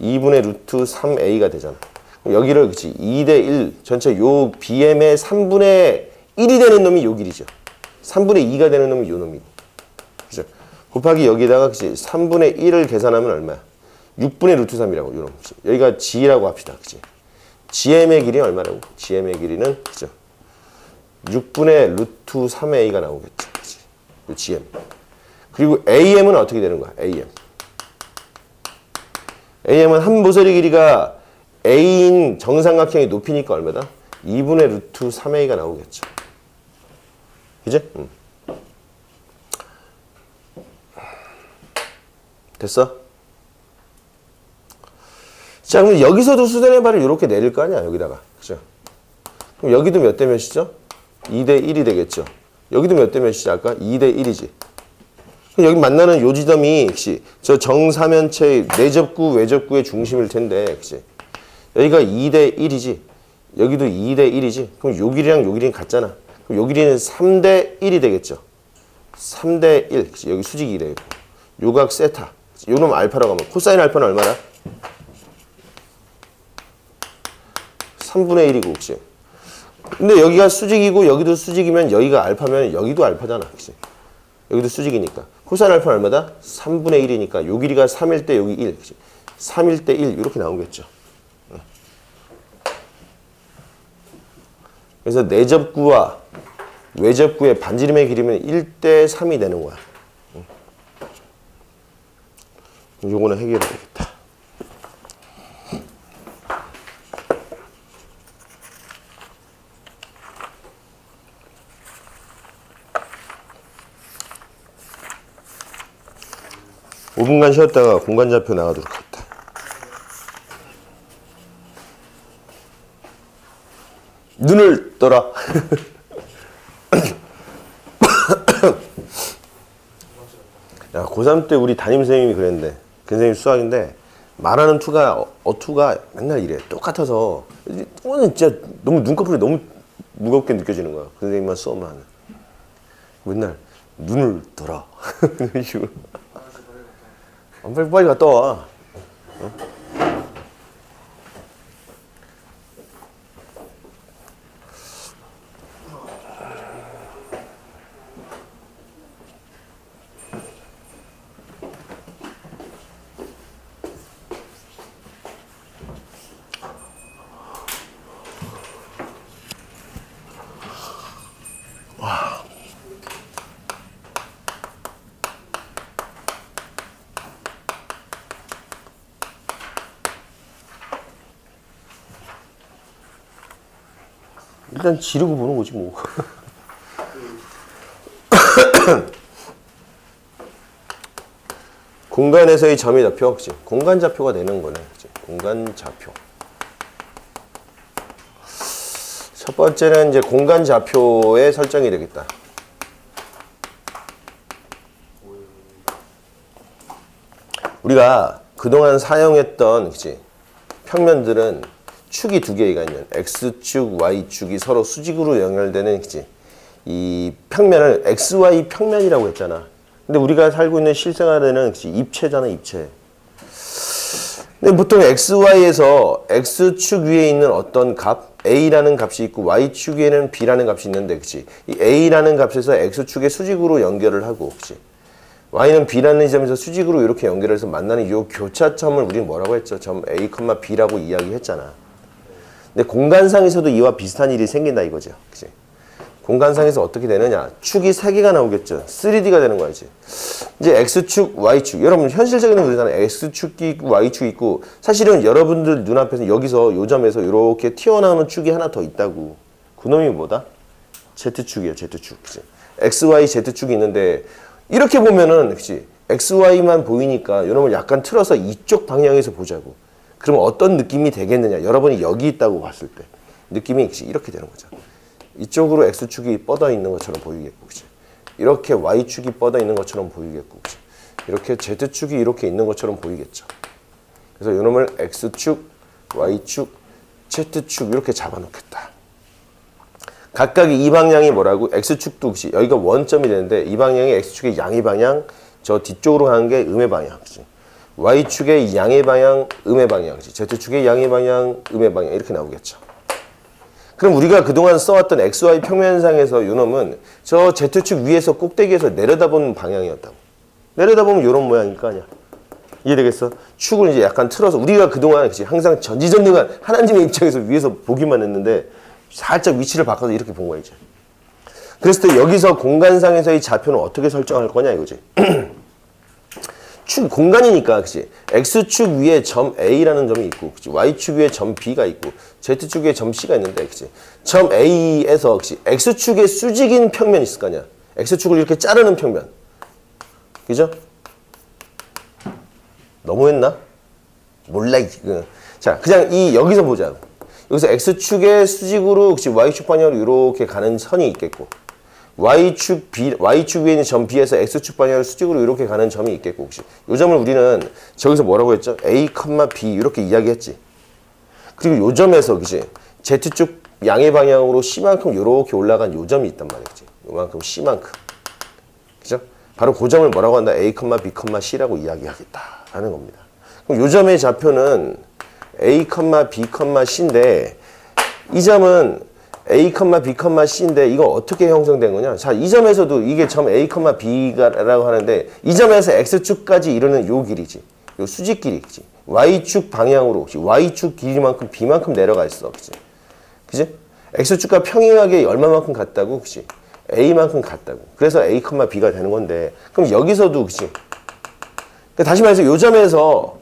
2분의 루트 3A가 되잖아. 그럼 여기를, 그치? 2대 1. 전체 요 BM의 3분의 1이 되는 놈이 요 길이죠. 3분의 2가 되는 놈이 요 놈이고. 그죠? 곱하기 여기다가, 그치? 3분의 1을 계산하면 얼마야? 6분의 루트 3이라고, 요 놈. 그치? 여기가 G라고 합시다. 그치? GM의 길이는 얼마라고? GM의 길이는, 그죠? 6분의 루트 3A가 나오겠죠. 그치? 요 GM. 그리고 AM은 어떻게 되는 거야? AM. AM은 한 모서리 길이가 A인 정삼각형의 높이니까 얼마다? 2분의 루트 3A가 나오겠죠. 그지? 됐어? 자, 그럼 여기서도 수선의 발을 이렇게 내릴 거 아니야, 여기다가. 그죠? 그럼 여기도 몇 대 몇이죠? 2대 1이 되겠죠. 여기도 몇 대 몇이지, 아까? 2대 1이지. 여기 만나는 요 지점이, 그치? 저 정사면체 내접구, 외접구의 중심일 텐데, 그치? 여기가 2대 1이지. 여기도 2대 1이지. 그럼 요 길이랑 요 길이는 같잖아. 그럼 요 길이는 3대 1이 되겠죠. 3대 1. 그치? 여기 수직이 되고. 요각 세타. 요놈 알파라고 하면 코사인 알파는 얼마나? 3분의 1이고, 그치? 근데 여기가 수직이고 여기도 수직이면 여기가 알파면 여기도 알파잖아. 그치? 여기도 수직이니까. 코사인 알파는 얼마다? 3분의 1이니까 요 길이가 3일 때 여기 1. 그치? 3일 때 1 이렇게 나오겠죠. 그래서 내접구와 외접구의 반지름의 길이면 1대 3이 되는 거야. 요거는 해결해야 되겠다. (5분간) 쉬었다가 공간좌표 나가도록 했다. 눈을 떠라. 야, 고3 때 우리 담임선생님이 그랬는데, 그 선생님 수학인데, 말하는 투가 어투가 맨날 이래. 똑같아서 오늘 진짜 너무 눈꺼풀이 너무 무겁게 느껴지는 거야. 그 선생님만 수업만 하면 맨날 눈을 떠라 이런 식으로. 빨리 갔다 와. 어? 일단 지르고 보는 거지 뭐. 공간에서의 점의 좌표, 그치? 공간 좌표가 되는 거네, 그치? 공간 좌표. 첫 번째는 이제 공간 좌표의 설정이 되겠다. 우리가 그동안 사용했던, 그치? 평면들은 축이 두 개가 있는 X축, Y축이 서로 수직으로 연결되는 그치? 이 평면을 XY 평면이라고 했잖아. 근데 우리가 살고 있는 실생활에는 그치? 입체잖아, 입체. 근데 보통 XY에서 X축 위에 있는 어떤 값, A라는 값이 있고 Y축 위에는 B라는 값이 있는데, 그치? 이 A라는 값에서 X축의 수직으로 연결을 하고, 그치? Y는 B라는 지점에서 수직으로 이렇게 연결해서 만나는 이 교차점을 우리는 뭐라고 했죠? 점 A, B라고 이야기했잖아. 근데 공간상에서도 이와 비슷한 일이 생긴다 이거죠. 그치? 공간상에서 어떻게 되느냐? 축이 3개가 나오겠죠. 3D가 되는 거지. 이제 X축, Y축. 여러분 현실적인 그러잖아요. X축이 있고 Y축이 있고 사실은 여러분들 눈앞에서 여기서 요 점에서 이렇게 튀어나오는 축이 하나 더 있다고. 그놈이 뭐다? Z축이에요. Z축. 그치? XY, Z축이 있는데 이렇게 보면은 그치? XY만 보이니까 이놈을 약간 틀어서 이쪽 방향에서 보자고. 그러면 어떤 느낌이 되겠느냐? 여러분이 여기 있다고 봤을 때 느낌이 이렇게 되는 거죠. 이쪽으로 X축이 뻗어 있는 것처럼 보이겠고, 그치? 이렇게 Y축이 뻗어 있는 것처럼 보이겠고, 그치? 이렇게 Z축이 이렇게 있는 것처럼 보이겠죠. 그래서 이놈을 X축, Y축, Z축 이렇게 잡아놓겠다. 각각의 이 방향이 뭐라고? X축도 그치? 여기가 원점이 되는데 이 방향이 X축의 양의 방향, 저 뒤쪽으로 가는 게 음의 방향, 그치? Y축의 양의 방향, 음의 방향, Z축의 양의 방향, 음의 방향 이렇게 나오겠죠. 그럼 우리가 그동안 써왔던 XY 평면상에서 요놈은 저 Z축 위에서 꼭대기에서 내려다보는 방향이었다고. 내려다보면 요런 모양일 거 아니야. 이해되겠어? 축을 이제 약간 틀어서 우리가 그동안 그치? 항상 전지전능한 하나님의 입장에서 위에서 보기만 했는데 살짝 위치를 바꿔서 이렇게 본 거야 이제. 그랬을 때 여기서 공간상에서의 좌표는 어떻게 설정할 거냐 이거지. 축 공간이니까 그치? X축 위에 점 A라는 점이 있고 그치? Y축 위에 점 B가 있고 Z축 위에 점 C가 있는데 그치? 점 A에서 그치? X축의 수직인 평면이 있을 거 아니야. X축을 이렇게 자르는 평면. 그죠? 너무했나? 몰라. 자, 그냥 여기서 보자. 여기서 X축의 수직으로 그치? Y축 방향으로 이렇게 가는 선이 있겠고 Y축 위에 있는 점 B에서 X축 방향을 수직으로 이렇게 가는 점이 있겠고 혹시 이 점을 우리는 저기서 뭐라고 했죠? A, B 이렇게 이야기했지. 그리고 이 점에서 그치? Z축 양의 방향으로 C만큼 이렇게 올라간 이 점이 있단 말이야. 그치? 요만큼 C만큼. 그죠? 바로 그 점을 뭐라고 한다? A, B, C라고 이야기하겠다라는 겁니다. 그럼 이 점의 좌표는 A, B, C인데 이 점은 A, B, C인데 이거 어떻게 형성된 거냐? 자, 이 점에서도 이게 점 A, B라고 하는데 이 점에서 X축까지 이르는 요 길이지. 요 수직 길이지. Y축 방향으로 Y축 길이만큼 B만큼 내려가 있어. 그치? 그치? X축과 평행하게 얼마만큼 같다고? 그치? A만큼 같다고. 그래서 A, B가 되는 건데 그럼 여기서도 그치? 그러니까 다시 말해서 요 점에서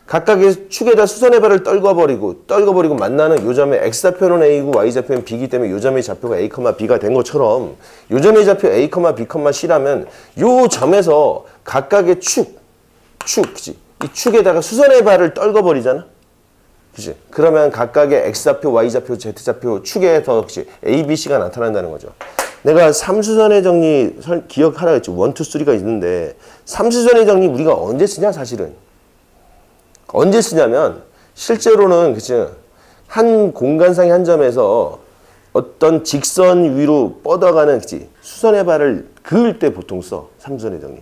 각각의 축에다 수선의 발을 떨궈버리고 만나는 요 점의 X좌표는 A고 Y좌표는 B이기 때문에 요 점의 좌표가 A, B가 된 것처럼 요 점의 좌표 A, B, C라면 요 점에서 각각의 그치? 이 축에다가 수선의 발을 떨궈버리잖아? 그치? 그러면 각각의 X좌표, Y좌표, Z좌표 축에서 그치? A, B, C가 나타난다는 거죠. 내가 삼수선의 정리 기억하라 했죠. 1, 2, 3가 있는데 삼수선의 정리 우리가 언제 쓰냐 사실은. 언제 쓰냐면 실제로는 그치 한 공간상의 한 점에서 어떤 직선 위로 뻗어가는 그치 수선의 발을 그을 때 보통 써 삼수선의 정리.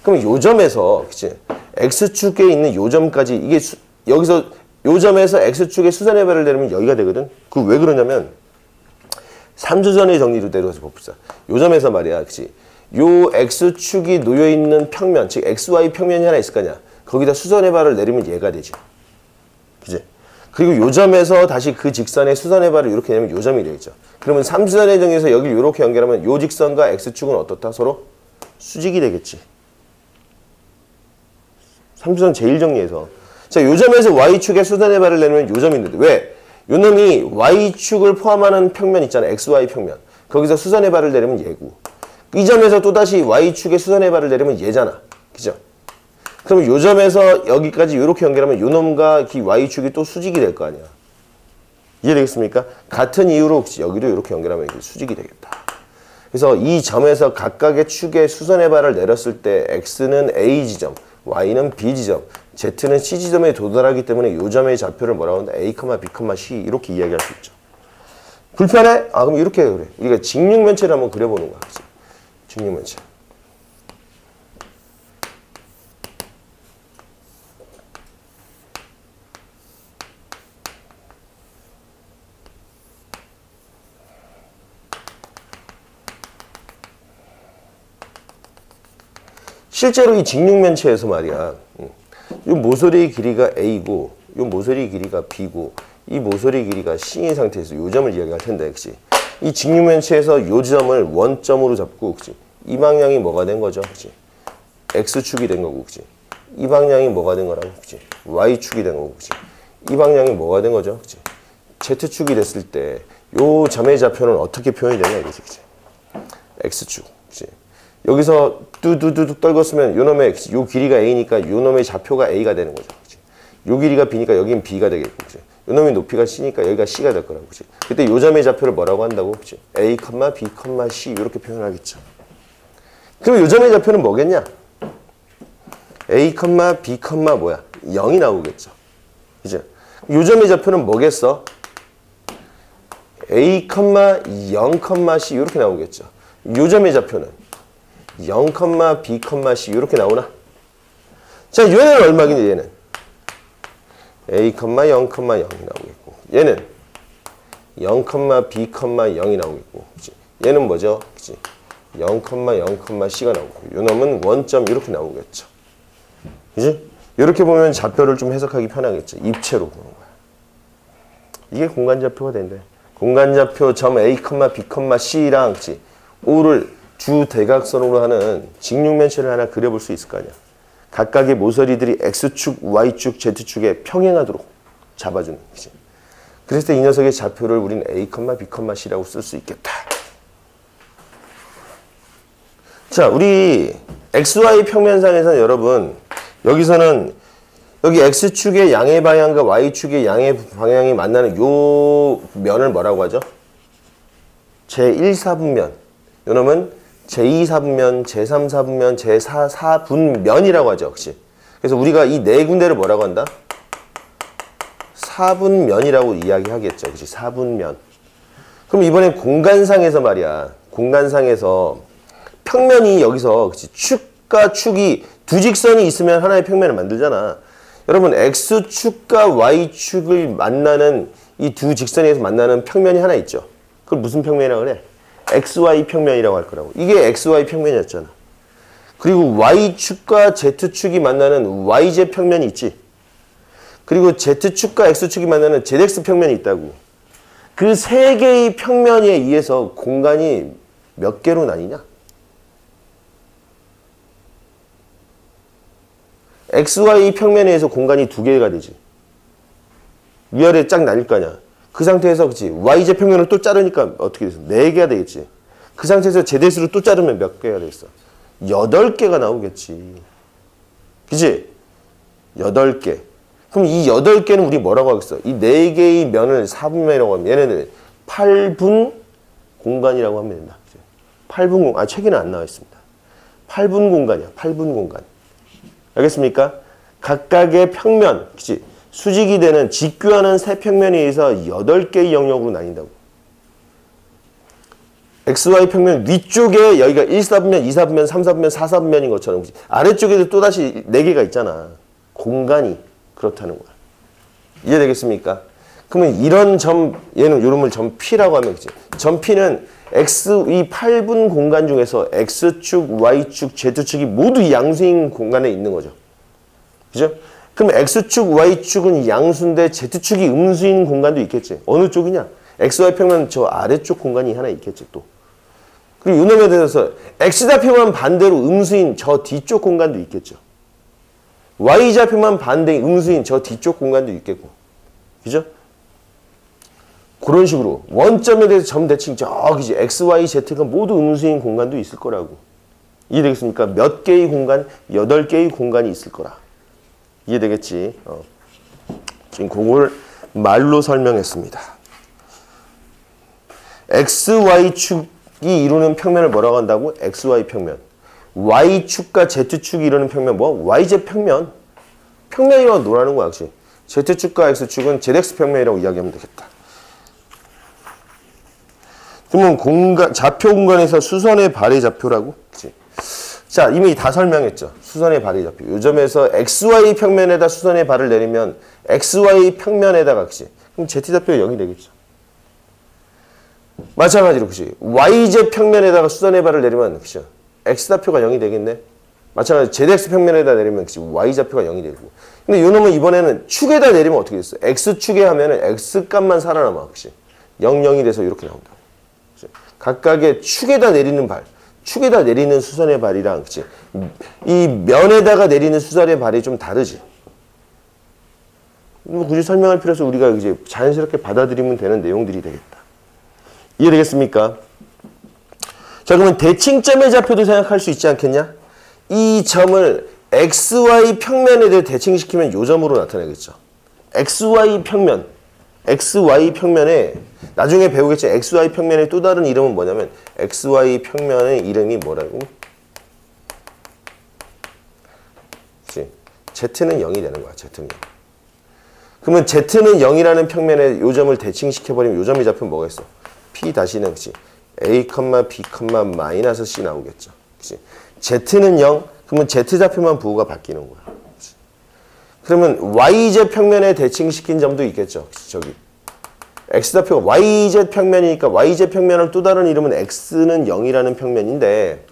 그럼 요 점에서 그치 x축에 있는 요 점까지 이게 여기서 요 점에서 x축에 수선의 발을 내리면 여기가 되거든. 그 왜 그러냐면 삼수선의 정리로 내려가서 봅시다. 요 점에서 말이야, 그치? 요 x축이 놓여 있는 평면, 즉 xy 평면이 하나 있을 거냐? 거기다 수선의 발을 내리면 얘가 되지, 그치? 그리고 요 점에서 다시 그 직선에 수선의 발을 이렇게 내면 요 점이 되겠죠. 그러면 삼수선의 정리에서 여기 이렇게 연결하면 요 직선과 x축은 어떻다? 서로 수직이 되겠지. 삼수선 제1정리에서. 자, 요 점에서 y축에 수선의 발을 내면 요 점이 있는데 왜? 요 놈이 y축을 포함하는 평면 있잖아. xy 평면. 거기서 수선의 발을 내리면 얘고. 이 점에서 또다시 y축에 수선의 발을 내리면 얘잖아. 그죠? 그럼 요 점에서 여기까지 이렇게 연결하면 요 놈과 이 y축이 또 수직이 될 거 아니야. 이해되겠습니까? 같은 이유로 여기도 이렇게 연결하면 이게 수직이 되겠다. 그래서 이 점에서 각각의 축에 수선의 발을 내렸을 때 x는 a 지점, y는 b 지점, z는 c 지점에 도달하기 때문에 요 점의 좌표를 뭐라고 한다? a, b, c 이렇게 이야기할 수 있죠. 불편해? 아, 그럼 이렇게 그래. 우리가 직육면체를 한번 그려보는 거야. 그치? 직육면체. 실제로 이 직육면체에서 말이야. 이 모서리의 길이가 A고 이 모서리 길이가 B고 이 모서리 길이가 C인 상태에서 이 점을 이야기할 텐데, 그치? 이 직육면체에서 이 점을 원점으로 잡고, 그치? 이 방향이 뭐가 된 거죠, 그치? X축이 된 거고, 그치? 이 방향이 뭐가 된 거라고, 그치? Y축이 된 거고, 그치? 이 방향이 뭐가 된 거죠, 그치? Z축이 됐을 때 이 점의 좌표는 어떻게 표현이 되냐 이거지, 그치? X축, 그치? 여기서 뚜두두둑 떨궜으면 요 놈의 요 길이가 A니까 요 놈의 좌표가 A가 되는 거죠. 그치? 요 길이가 B니까 여긴 B가 되겠고, 그치? 요 놈의 높이가 C니까 여기가 C가 될 거라고, 그치? 그때 요 점의 좌표를 뭐라고 한다고, 그치? A, B, C 이렇게 표현하겠죠. 그럼 요 점의 좌표는 뭐겠냐? A, B, 뭐야? 0이 나오겠죠. 그죠? 요 점의 좌표는 뭐겠어? A, 0, C 이렇게 나오겠죠. 요 점의 좌표는 0, B, C 이렇게 나오나? 자, 얘는 얼마겠냐, 얘는? A, 0, 0이 나오겠고 얘는 0, B, 0이 나오겠고, 그치? 얘는 뭐죠? 그치? 0, 0, C가 나오고 요 놈은 원점 이렇게 나오겠죠. 그치? 이렇게 보면 좌표를 좀 해석하기 편하겠죠. 입체로 보는 거야. 이게 공간좌표가 된대. 공간좌표 점 A, B, C랑, 그치? O를 주 대각선으로 하는 직육면체를 하나 그려볼 수 있을 거 아니야. 각각의 모서리들이 X축, Y축, Z축에 평행하도록 잡아주는, 그치? 그랬을 때 이 녀석의 좌표를 우리는 A, B, C라고 쓸 수 있겠다. 자, 우리 XY 평면상에서는 여러분, 여기서는 여기 X축의 양의 방향과 Y축의 양의 방향이 만나는 요 면을 뭐라고 하죠? 제1사분면. 요 놈은 제2사분면, 제3사분면, 제4사분면이라고 하죠. 그치? 그래서 우리가 이 네 군데를 뭐라고 한다? 사분면이라고 이야기하겠죠. 그치? 사분면. 그럼 이번엔 공간상에서 말이야. 공간상에서 평면이 여기서, 그치? 축과 축이 두 직선이 있으면 하나의 평면을 만들잖아. 여러분, X축과 Y축을 만나는 이 두 직선에서 만나는 평면이 하나 있죠. 그걸 무슨 평면이라고 그래? XY 평면이라고 할 거라고. 이게 XY 평면이었잖아. 그리고 Y축과 Z축이 만나는 YZ 평면이 있지. 그리고 Z축과 X축이 만나는 ZX 평면이 있다고. 그 세 개의 평면에 의해서 공간이 몇 개로 나뉘냐? XY 평면에 의해서 공간이 두 개가 되지. 위아래 쫙 나뉠 거 아니야. 그 상태에서, 그치? YZ 평면을 또 자르니까 어떻게 됐어? 4개가 되겠지. 그 상태에서 ZX로 또 자르면 몇 개가 되겠어? 8개가 나오겠지. 그치? 8개. 그럼 이 8개는 우리 뭐라고 하겠어? 이 4개의 면을 사분면이라고 하면 얘네들 8분 공간이라고 하면 된다. 8분 공간. 책에는 안 나와 있습니다. 8분 공간이야. 8분 공간. 알겠습니까? 각각의 평면, 그치? 수직이 되는 직교하는 세 평면에 의해서 8개의 영역으로 나뉜다고. XY 평면 위쪽에 여기가 1사분면, 2사분면, 3사분면, 4사분면인 것처럼 그치? 아래쪽에도 또다시 4개가 있잖아. 공간이 그렇다는 거야. 이해되겠습니까? 그러면 이런 점, 얘는 요름을 점 P라고 하면 그치? 점 P는 이 8분 공간 중에서 X축, Y축, Z축이 모두 양수인 공간에 있는 거죠. 그죠? 그럼 X축, Y축은 양수인데 Z축이 음수인 공간도 있겠지. 어느 쪽이냐? XY 평면 저 아래쪽 공간이 하나 있겠지 또. 그리고 이놈에 대해서 X좌표만 반대로 음수인 저 뒤쪽 공간도 있겠죠. Y좌표만 반대 음수인 저 뒤쪽 공간도 있겠고. 그죠? 그런 식으로 원점에 대해서 점 대칭 저기지 X, Y, Z가 모두 음수인 공간도 있을 거라고. 이해되겠습니까? 몇 개의 공간? 8개의 공간이 있을 거라. 이해되겠지? 지금 그걸 말로 설명했습니다. X, Y축이 이루는 평면을 뭐라고 한다고? X, Y 평면. Y축과 Z축이 이루는 평면 뭐? YZ 평면. 평면이라고 노라는 거야. 역시. Z축과 X축은 ZX 평면이라고 이야기하면 되겠다. 그러면 좌표 공간에서 수선의 발의 좌표라고? 그치? 자, 이미 다 설명했죠. 수선의 발의 좌표. 요 점에서 XY 평면에다 수선의 발을 내리면 XY 평면에다가 그치? 그럼 Z좌표가 0이 되겠죠. 마찬가지로 그치? YZ 평면에다가 수선의 발을 내리면 그치? X좌표가 0이 되겠네. 마찬가지로 ZX 평면에다 내리면 그치? Y좌표가 0이 되고. 근데 요 놈은 이번에는 축에다 내리면 어떻게 됐어? X축에 하면은 X값만 살아남아. 그치? 0, 0이 돼서 이렇게 나온다. 각각의 축에다 내리는 발, 축에다 내리는 수선의 발이랑 그치? 이 면에다가 내리는 수선의 발이 좀 다르지. 뭐 굳이 설명할 필요 없어. 우리가 이제 자연스럽게 받아들이면 되는 내용들이 되겠다. 이해되겠습니까? 자, 그러면 대칭점의 좌표도 생각할 수 있지 않겠냐? 이 점을 XY 평면에 대해 대칭시키면 요 점으로 나타나겠죠. XY 평면. XY 평면에 나중에 배우겠지. XY 평면의 또 다른 이름은 뭐냐면 XY 평면의 이름이 뭐라고? 그치? Z는 0이 되는 거야. Z는 0. 그러면 Z는 0이라는 평면에 요 점을 대칭시켜버리면 요 점의 좌표는 뭐가 있어? P 다시는 그치? A, B, 마이너스 C 나오겠죠. 그치? Z는 0. 그러면 Z좌표만 부호가 바뀌는 거야. 그치? 그러면 YZ 평면에 대칭시킨 점도 있겠죠. 저기. X좌표가 YZ 평면이니까 YZ 평면을 또 다른 이름은 X는 0이라는 평면인데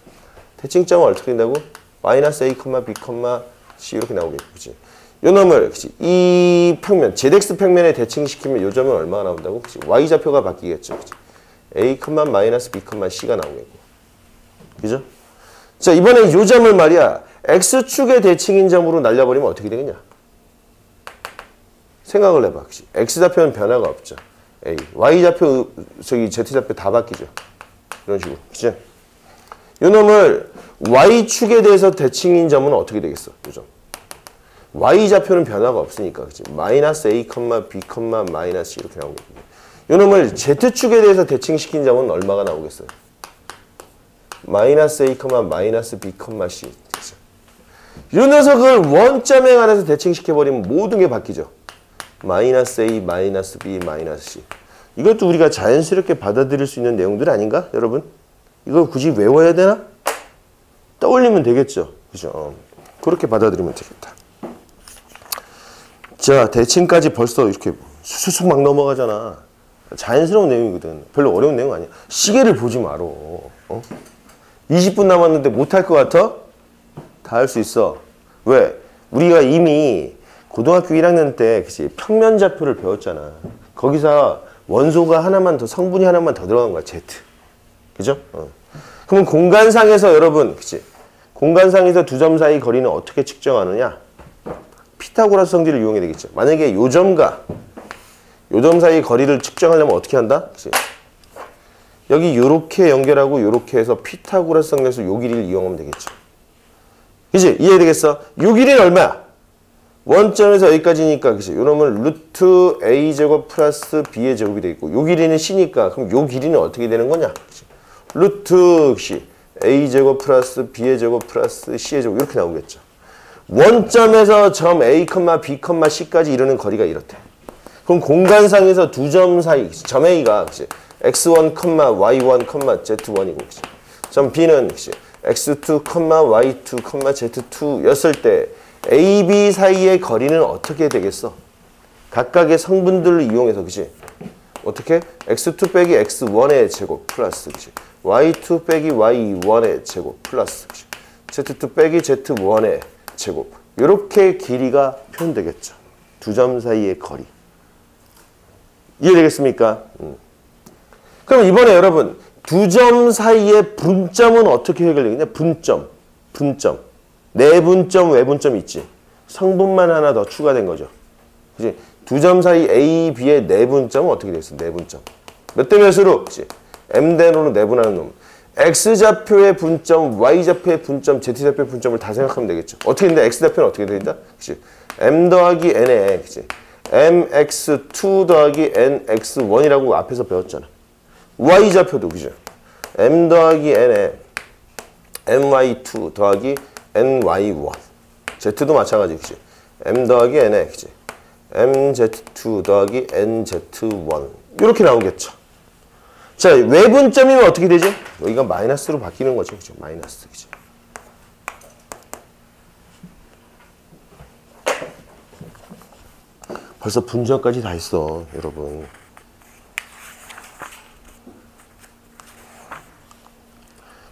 대칭점은 어떻게 된다고? 마이너스 A, B, C 이렇게 나오겠지. 그치? 요 놈을 그치? 이 평면, ZX 평면에 대칭시키면 요 점은 얼마가 나온다고? 그치? Y좌표가 바뀌겠죠. 그치? A, 마이너스 B, C가 나오겠고. 그죠? 자, 이번에 요 점을 말이야. X축의 대칭인 점으로 날려버리면 어떻게 되겠냐? 생각을 해봐. 그치? X좌표는 변화가 없죠. A. Y좌표, Z좌표 다 바뀌죠. 이런 식으로. 그치? 요 놈을 Y축에 대해서 대칭인 점은 어떻게 되겠어? 요 점. Y좌표는 변화가 없으니까. 그치? 마이너스 A, B, 마이너스 C 이렇게 나오겠고. 요 놈을 Z축에 대해서 대칭시킨 점은 얼마가 나오겠어요? 마이너스 A, 마이너스 B, C. 이 녀석을 원점에 관해서 대칭시켜버리면 모든 게 바뀌죠. 마이너스 A, 마이너스 B, 마이너스 C. 이것도 우리가 자연스럽게 받아들일 수 있는 내용들 아닌가? 여러분? 이거 굳이 외워야 되나? 떠올리면 되겠죠. 그죠? 그렇게 받아들이면 되겠다. 자, 대칭까지 벌써 이렇게 수수수 막 넘어가잖아. 자연스러운 내용이거든. 별로 어려운 내용 아니야. 시계를 보지 마라. 20분 남았는데 못할 것 같아? 다 할 수 있어. 왜? 우리가 이미 고등학교 1학년 때 그치? 평면좌표를 배웠잖아. 거기서 원소가 하나만 더, 성분이 하나만 더 들어간 거야. Z. 그죠? 그러면 공간상에서 여러분, 그치? 공간상에서 두 점 사이 거리는 어떻게 측정하느냐? 피타고라스 성질을 이용해야 되겠죠. 만약에 요 점과 요 점 사이 거리를 측정하려면 어떻게 한다? 그치? 여기 요렇게 연결하고 요렇게 해서 피타고라스 성질에서 요 길이를 이용하면 되겠죠. 그치? 이해되겠어? 요 길이는 얼마야? 원점에서 여기까지니까, 그치? 요 놈은 루트 A제곱 플러스 B의 제곱이 되겠고, 요 길이는 C니까, 그럼 요 길이는 어떻게 되는 거냐? 그치? 루트 C, A제곱 플러스 B의 제곱 플러스 C의 제곱, 이렇게 나오겠죠. 원점에서 점 A, B, C까지 이르는 거리가 이렇대. 그럼 공간상에서 두 점 사이, 점 A가 그치? x1, y1, z1이고 그치? 점 B는 그치? x2, y2, z2였을 때 A, B 사이의 거리는 어떻게 되겠어? 각각의 성분들을 이용해서 그치? 어떻게? x2 빼기 x1의 제곱 플러스 그치? y2 빼기 y1의 제곱 플러스 그치? z2 빼기 z1의 제곱. 이렇게 길이가 표현되겠죠. 두 점 사이의 거리. 이해되겠습니까? 그럼 이번에 여러분 두 점 사이의 분점은 어떻게 해결되겠냐? 분점. 내분점, 외분점 있지. 성분만 하나 더 추가된 거죠. 그치? 두 점 사이 A, B의 내분점은 어떻게 되겠어? 내분점. 몇 대 몇으로? 그치? M대로 내분하는 놈. X좌표의 분점, Y좌표의 분점, Z좌표의 분점을 다 생각하면 되겠죠. 어떻게 되는데 X좌표는 어떻게 된다? 그치? M 더하기 N에 그치? MX2 더하기 NX1이라고 앞에서 배웠잖아. Y좌표도 그죠? M 더하기 N에 MY2 더하기 NY1. Z도 마찬가지 그치? M 더하기 N에 그치? MZ2 더하기 NZ1. 이렇게 나오겠죠. 자, 외분점이면 어떻게 되지? 여기가 마이너스로 바뀌는 거죠. 그죠? 마이너스. 그죠? 벌써 분점까지 다 했어, 여러분.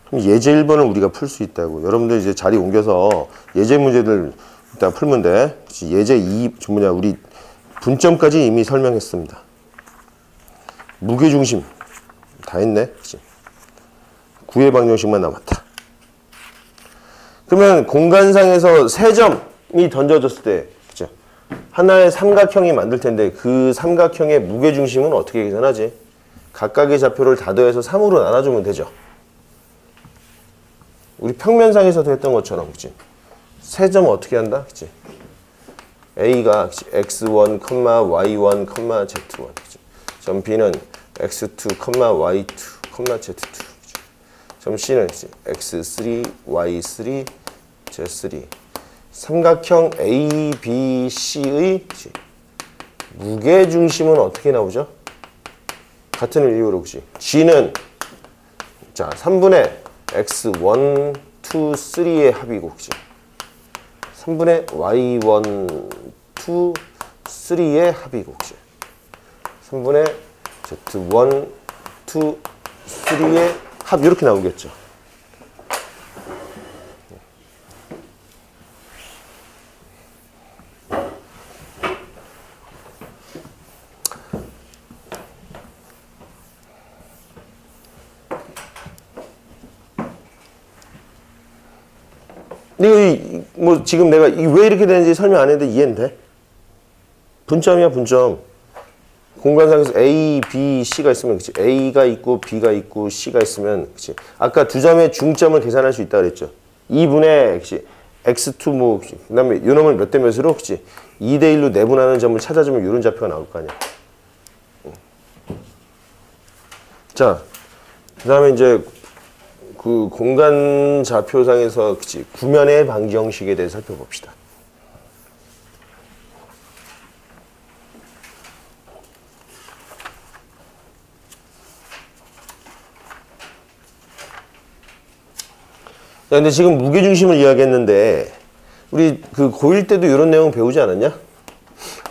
그럼 예제 1번을 우리가 풀 수 있다고. 여러분들 이제 자리 옮겨서 예제 문제들 일단 풀면 돼. 예제 2, 우리 분점까지 이미 설명했습니다. 무게중심. 다 했네. 그치? 구의 방정식만 남았다. 그러면 공간상에서 세 점이 던져졌을 때 그쵸? 하나의 삼각형이 만들 텐데 그 삼각형의 무게중심은 어떻게 계산하지? 각각의 좌표를 다 더해서 3으로 나눠주면 되죠. 우리 평면상에서도 했던 것처럼 그치? 세 점 어떻게 한다? 그치? A가 그치? x1, y1, z1 그치? 점 B는 x2, y2, z2 점 C는 x3, y3, z3 삼각형 A, B, C의 무게중심은 어떻게 나오죠? 같은 이유로 그치? G는 자 3분의 x1, 2, 3의 합이고 그치? 3분의 y1, 2, 3의 합이고 그치? 3분의 z1, 2, 3의 합 이렇게 나오겠죠. 이거 뭐 지금 내가 왜 이렇게 되는지 설명 안 했는데 이해는 돼? 분점이야 분점. 공간상에서 A, B, C가 있으면 그치? A가 있고 B가 있고 C가 있으면 그치? 아까 두 점의 중점을 계산할 수 있다 그랬죠. 2분의 그치? X2 뭐 그다음에 요 놈을 몇 대 몇으로 그치? 2대 1로 내분하는 점을 찾아주면 이런 좌표가 나올 거 아니야. 자, 그다음에 이제 그 공간 좌표상에서 그치? 구면의 방정식에 대해서 살펴봅시다. 자, 근데 지금 무게중심을 이야기했는데 우리 그 고1 때도 이런 내용 배우지 않았냐?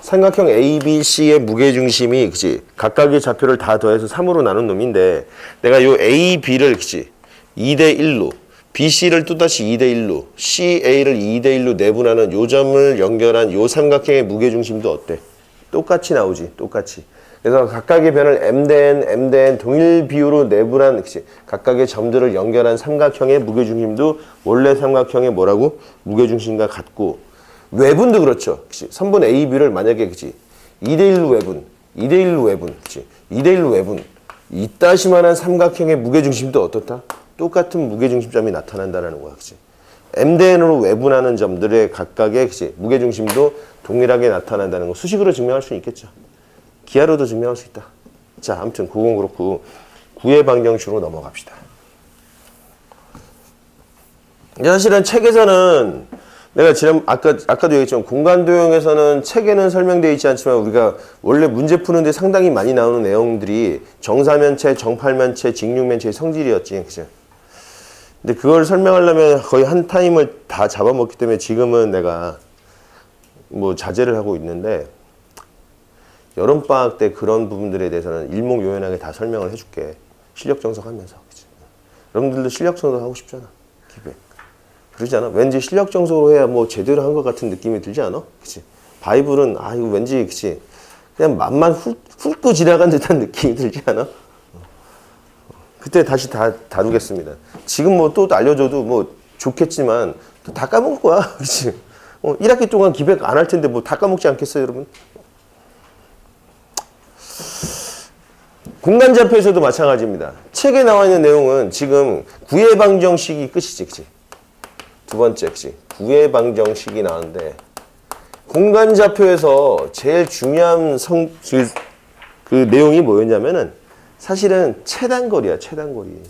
삼각형 A, B, C의 무게중심이 그치? 각각의 좌표를 다 더해서 3으로 나눈 놈인데 내가 요 A, B를 그치? 2대 1로 B, C를 또다시 2대 1로 C, A를 2대 1로 내분하는 요 점을 연결한 요 삼각형의 무게중심도 어때? 똑같이 나오지. 똑같이. 그래서 각각의 변을 M 대 N 동일 비율로 내분한 그치? 각각의 점들을 연결한 삼각형의 무게중심도 원래 삼각형의 뭐라고? 무게중심과 같고 외분도 그렇죠. 그치? 선분 A, B를 만약에 그치? 2대 1로 외분, 2대 1로 외분, 그치? 2대 1로 외분 이따시만한 삼각형의 무게중심도 어떻다? 똑같은 무게중심점이 나타난다는 거야. 그치? M 대 N으로 외분하는 점들의 각각의 그치? 무게중심도 동일하게 나타난다는 거 수식으로 증명할 수 있겠죠. 기하로도 증명할 수 있다. 자, 아무튼 그건 그렇고 구의 방정식으로 넘어갑시다. 사실은 책에서는 내가 아까도 얘기했지만 공간도형에서는 책에는 설명되어 있지 않지만 우리가 원래 문제 푸는데 상당히 많이 나오는 내용들이 정사면체, 정팔면체, 직육면체의 성질이었지. 그치? 근데 그걸 설명하려면 거의 한 타임을 다 잡아먹기 때문에 지금은 내가 뭐 자제를 하고 있는데 여름방학 때 그런 부분들에 대해서는 일목요연하게 다 설명을 해줄게. 실력 정석하면서. 그치? 여러분들도 실력 정석하고 싶잖아. 기백. 그러지 않아? 왠지 실력 정석으로 해야 뭐 제대로 한 것 같은 느낌이 들지 않아? 그치? 바이블은 아 이거 왠지 그치? 그냥 맛만 훑고 지나간 듯한 느낌이 들지 않아? 그때 다시 다루겠습니다. 지금 뭐 또 알려줘도 뭐 좋겠지만 다 까먹을 거야. 그치? 1학기 동안 기백 안 할 텐데 뭐 다 까먹지 않겠어요, 여러분? 공간좌표에서도 마찬가지입니다. 책에 나와 있는 내용은 지금 구해방정식이 끝이지, 그치? 두 번째, 그치? 구해방정식이 나왔는데 공간좌표에서 제일 중요한 그 내용이 뭐였냐면은 사실은 최단거리야, 최단거리.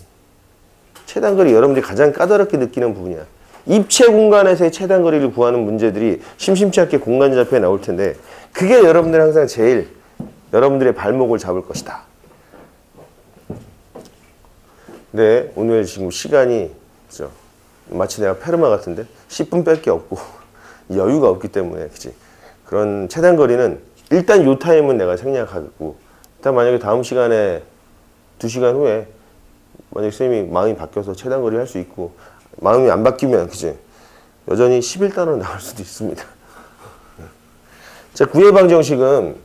최단거리 여러분들이 가장 까다롭게 느끼는 부분이야. 입체 공간에서의 최단거리를 구하는 문제들이 심심치 않게 공간좌표에 나올 텐데 그게 여러분들이 항상 제일 여러분들의 발목을 잡을 것이다. 네, 오늘 지금 시간이 그죠? 마치 내가 페르마 같은데 10분 뺄 게 없고 여유가 없기 때문에 그치? 그런 최단거리는 일단 요 타임은 내가 생략하고 일단 만약에 다음 시간에 2시간 후에 만약에 선생님이 마음이 바뀌어서 최단거리 할 수 있고 마음이 안 바뀌면 그치? 여전히 11단으로 나올 수도 있습니다. 자, 구해 방정식은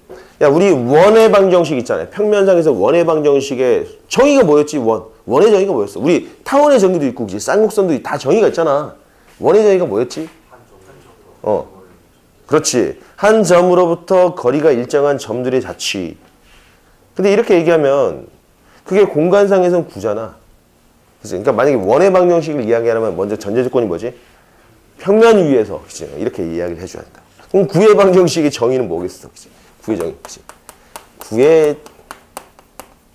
야 우리 원의 방정식 있잖아요. 평면상에서 원의 방정식의 정의가 뭐였지? 원의 정의가 뭐였어? 우리 타원의 정의도 있고 그치? 쌍곡선도 다 정의가 있잖아. 원의 정의가 뭐였지? 그렇지. 한 점으로부터 거리가 일정한 점들의 자취. 근데 이렇게 얘기하면 그게 공간상에서는 구잖아. 그치? 그러니까 만약에 원의 방정식을 이야기하려면 먼저 전제 조건이 뭐지? 평면 위에서 그치? 이렇게 이야기를 해줘야 한다. 그럼 구의 방정식의 정의는 뭐겠어? 그치? 구의 정의. 그치? 구의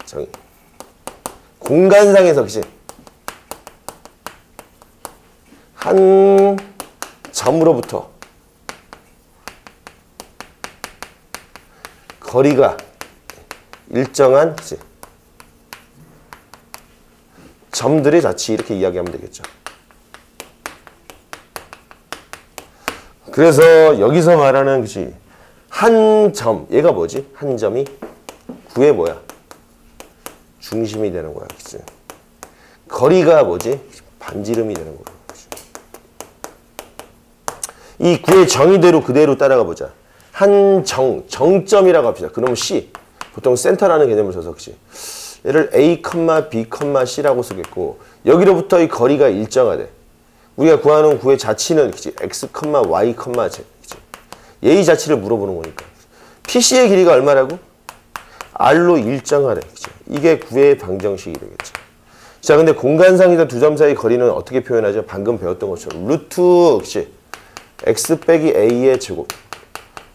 정의. 공간상에서 그치? 한 점으로부터 거리가 일정한 그치? 점들의 자취 이렇게 이야기하면 되겠죠. 그래서 여기서 말하는 그치? 한 점, 얘가 뭐지? 한 점이 구의 뭐야? 중심이 되는 거야. 그치? 거리가 뭐지? 반지름이 되는 거야. 그치? 이 구의 정의대로 그대로 따라가 보자. 한 정점이라고 합시다. 그러면 C. 보통 센터라는 개념을 써서 그치? 얘를 A, B, C라고 쓰겠고 여기로부터 이 거리가 일정하대. 우리가 구하는 구의 자치는 그치? X, Y, Z. 그치? 얘의 자치를 물어보는 거니까. PC의 길이가 얼마라고? R로 일정하래. 그치? 이게 구의 방정식이 되겠죠. 자, 근데 공간상이다 두 점 사이 거리는 어떻게 표현하죠? 방금 배웠던 것처럼 루트 그치? X 빼기 A의 제곱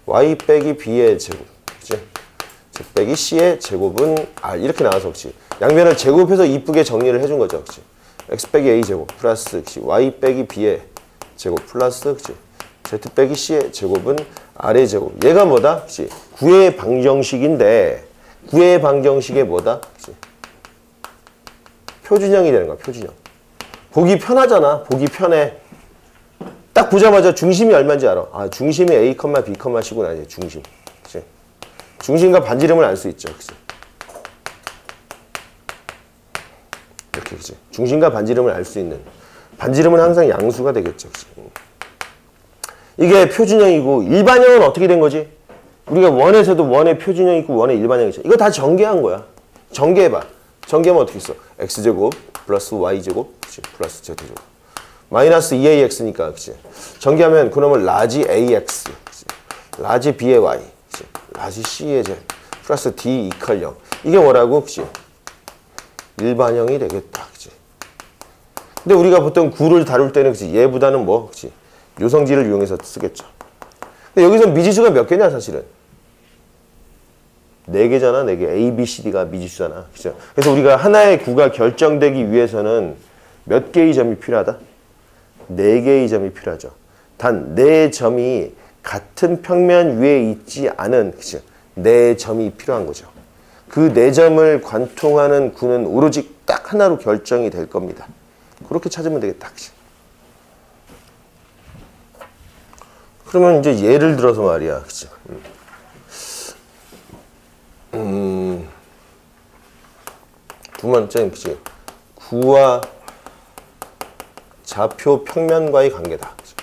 Y 빼기 B의 제곱 그치? 빼기 C의 제곱은 R 이렇게 나와서 그치? 양면을 제곱해서 이쁘게 정리를 해준 거죠. 그치? X 빼기 A 제곱 플러스 그치? Y 빼기 B의 제곱 플러스 그치? Z 빼기 C의 제곱은 R의 제곱. 얘가 뭐다? 그치? 구의 방정식인데 구의 방정식의 뭐다? 그치? 표준형이 되는 거야. 표준형. 보기 편하잖아. 보기 편해. 딱 보자마자 중심이 얼마인지 알아. 아, 중심이 A, B, C구나. 이제 중심. 그치? 중심과 반지름을 알 수 있죠. 그치? 이렇게, 그치? 중심과 반지름을 알 수 있는. 반지름은 항상 양수가 되겠죠. 그치? 이게 표준형이고, 일반형은 어떻게 된 거지? 우리가 원에서도 원의 표준형 있고, 원의 일반형이 있죠. 이거 다 전개한 거야. 전개해봐. 전개하면 어떻게 있어? X제곱 플러스 Y제곱, 그치? 플러스 Z제곱. 마이너스 2AX니까, 그치? 전개하면 그러면 라지 AX, 그치? 라지 B의 Y, 그치? 라지 C의 Z, 플러스 D 이퀄 0. 이게 뭐라고? 그치? 일반형이 되겠다, 그치? 근데 우리가 보통 구를 다룰 때는, 그치? 얘보다는 뭐, 그치? 요성질을 이용해서 쓰겠죠. 근데 여기서 미지수가 몇 개냐, 사실은? 4개잖아, 4개. A, B, C, D가 미지수잖아. 그죠? 그래서 우리가 하나의 구가 결정되기 위해서는 몇 개의 점이 필요하다? 4개의 점이 필요하죠. 단 네 점이 같은 평면 위에 있지 않은 그치? 네 점이 필요한 거죠. 그 네 점을 관통하는 구는 오로지 딱 하나로 결정이 될 겁니다. 그렇게 찾으면 되겠다. 그치? 그러면 이제 예를 들어서 말이야. 그치? 두 번째는 그치? 구와 좌표 평면과의 관계다. 그치?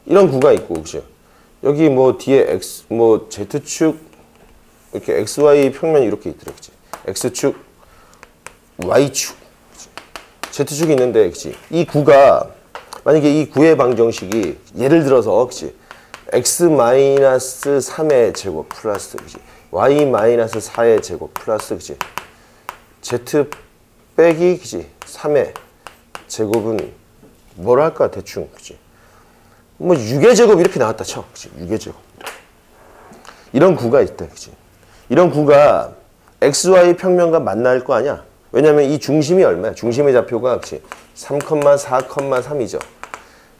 이런 구가 있고, 그치? 여기 뭐 뒤에 x, 뭐 z축, 이렇게 xy 평면이 이렇게 있더라, 그치? x축, y축, 그치? z축이 있는데, 그치? 이 구가, 만약에 이 구의 방정식이, 예를 들어서, 그치? x-3의 제곱 플러스, 그치? y-4의 제곱 플러스, 그치? z 빼기, 그치? 3의 제곱은 뭐라 할까, 대충, 그치? 뭐 6의 제곱 이렇게 나왔다 쳐. 그치? 6의 제곱. 이런 구가 있다. 그치? 이런 구가 xy 평면과 만날 거 아니야? 왜냐면 이 중심이 얼마야? 중심의 좌표가 그치? 3,4,3이죠.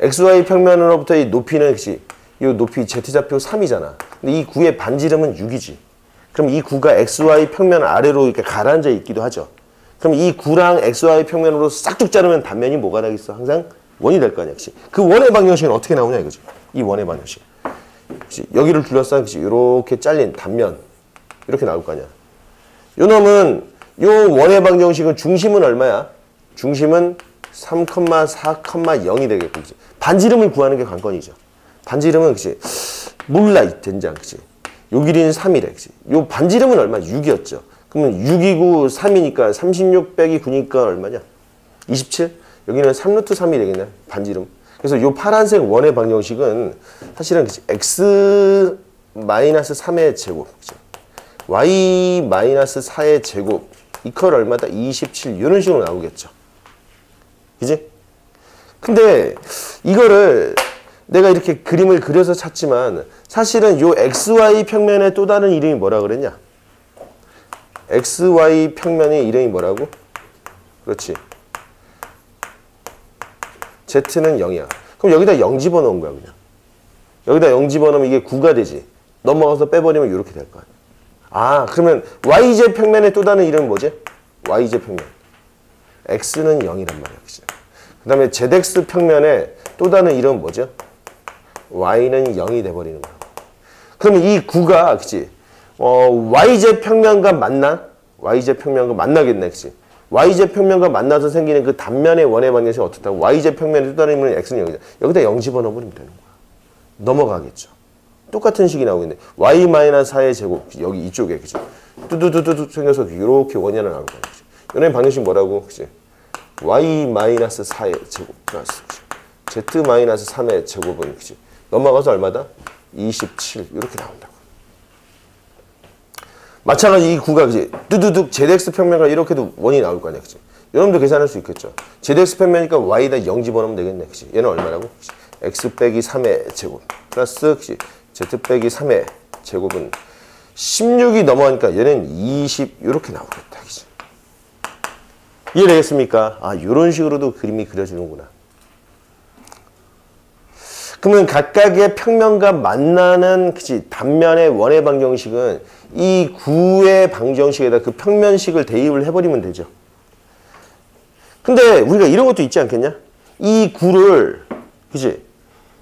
xy 평면으로부터 이 높이는 그치? 이 높이 z좌표 3이잖아. 근데 이 구의 반지름은 6이지. 그럼 이 구가 xy 평면 아래로 이렇게 가라앉아 있기도 하죠. 그럼 이 구랑 xy 평면으로 싹둑 자르면 단면이 뭐가 되겠어? 항상 원이 될 거 아니야, 그치? 그 원의 방정식은 어떻게 나오냐, 이거지? 이 원의 방정식. 그치? 여기를 둘러싼, 그치? 이렇게 잘린 단면. 이렇게 나올 거 아니야. 요 놈은, 요 원의 방정식은 중심은 얼마야? 중심은 3,4,0이 되겠고, 그치? 반지름을 구하는 게 관건이죠. 반지름은, 그치? 몰라, 이 된장, 그치? 요 길이는 3이래, 그치? 요 반지름은 얼마? 6이었죠. 그러면 6이고 3이니까 36 빼기 9니까 얼마냐? 27? 여기는 3루트 3이 되겠네, 반지름. 그래서 이 파란색 원의 방정식은 사실은 x-3의 제곱, y-4의 제곱, 이퀄 얼마다? 27, 이런 식으로 나오겠죠. 그지? 근데 이거를 내가 이렇게 그림을 그려서 찾지만 사실은 이 xy 평면의 또 다른 이름이 뭐라 그랬냐? xy 평면의 이름이 뭐라고? 그렇지. z는 0이야. 그럼 여기다 0 집어넣은 거야, 그냥. 여기다 0 집어넣으면 이게 9가 되지. 넘어가서 빼버리면 이렇게 될 거야. 아, 그러면 yz 평면의 또 다른 이름은 뭐지? yz 평면. x는 0이란 말이야, 그치? 그 다음에 zx 평면의 또 다른 이름은 뭐죠? y는 0이 돼버리는 거야. 그러면 이 9가, 그치? yz 평면과 만나? yz 평면과 만나겠네, 그치? yz 평면과 만나서 생기는 그 단면의 원의 방정식이 어떻다고? yz 평면의 또 다른 이름은 x는 0이다. 여기다 0 집어넣어버리면 되는 거야. 넘어가겠죠. 똑같은 식이 나오겠네. y-4의 제곱, 여기 이쪽에, 그치? 뚜두두두두 생겨서 이렇게 원이 하나 나올 거야, 그치? 이런 방정식 뭐라고? 그치? y-4의 제곱 플러스, 그치? z-3의 제곱은, 그치? 넘어가서 얼마다? 27, 이렇게 나온다고. 마찬가지 이 구가, 그치? 뚜두둑 zx 평면과 이렇게도 원이 나올 거 아니야, 그치? 여러분도 계산할 수 있겠죠? zx 평면이니까 y에다 0 집어넣으면 되겠네, 그치? 얘는 얼마라고? 그치? x 빼기 3의 제곱 플러스, 그치? z 빼기 3의 제곱은 16이 넘어가니까 얘는 20 이렇게 나오겠다, 그치? 이해되겠습니까? 아, 이런 식으로도 그림이 그려지는구나. 그러면 각각의 평면과 만나는, 그치? 단면의 원의 방정식은 이 구의 방정식에다 그 평면식을 대입을 해버리면 되죠. 근데 우리가 이런 것도 있지 않겠냐? 이 구를, 그치?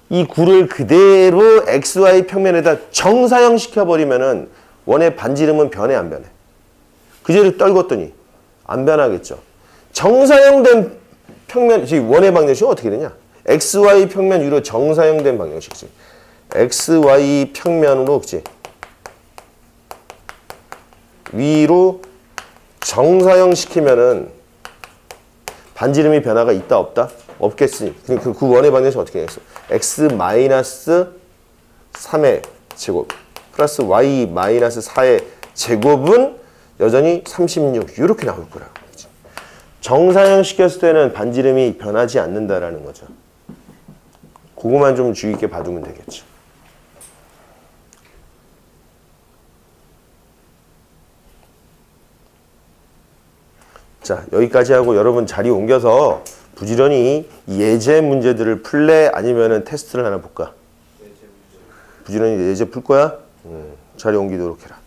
이 구를 그대로 xy 평면에다 정사형 시켜버리면은 원의 반지름은 변해, 안 변해? 그제로 떨궜더니 안 변하겠죠. 정사형된 평면, 즉 원의 방정식은 어떻게 되냐? xy 평면 위로 정사형된 방정식이지. xy 평면으로, 그치? 위로 정사형 시키면은 반지름이 변화가 있다, 없다? 없겠으니. 그 원의 방정식 어떻게 되겠어? x-3의 제곱 플러스 y-4의 제곱은 여전히 36 이렇게 나올 거라고. 그치? 정사형 시켰을 때는 반지름이 변하지 않는다라는 거죠. 그거만 좀 주의 있게 봐두면 되겠죠. 자, 여기까지 하고 여러분 자리 옮겨서 부지런히 예제 문제들을 풀래? 아니면은 테스트를 하나 볼까? 부지런히 예제 풀 거야? 자리 옮기도록 해라.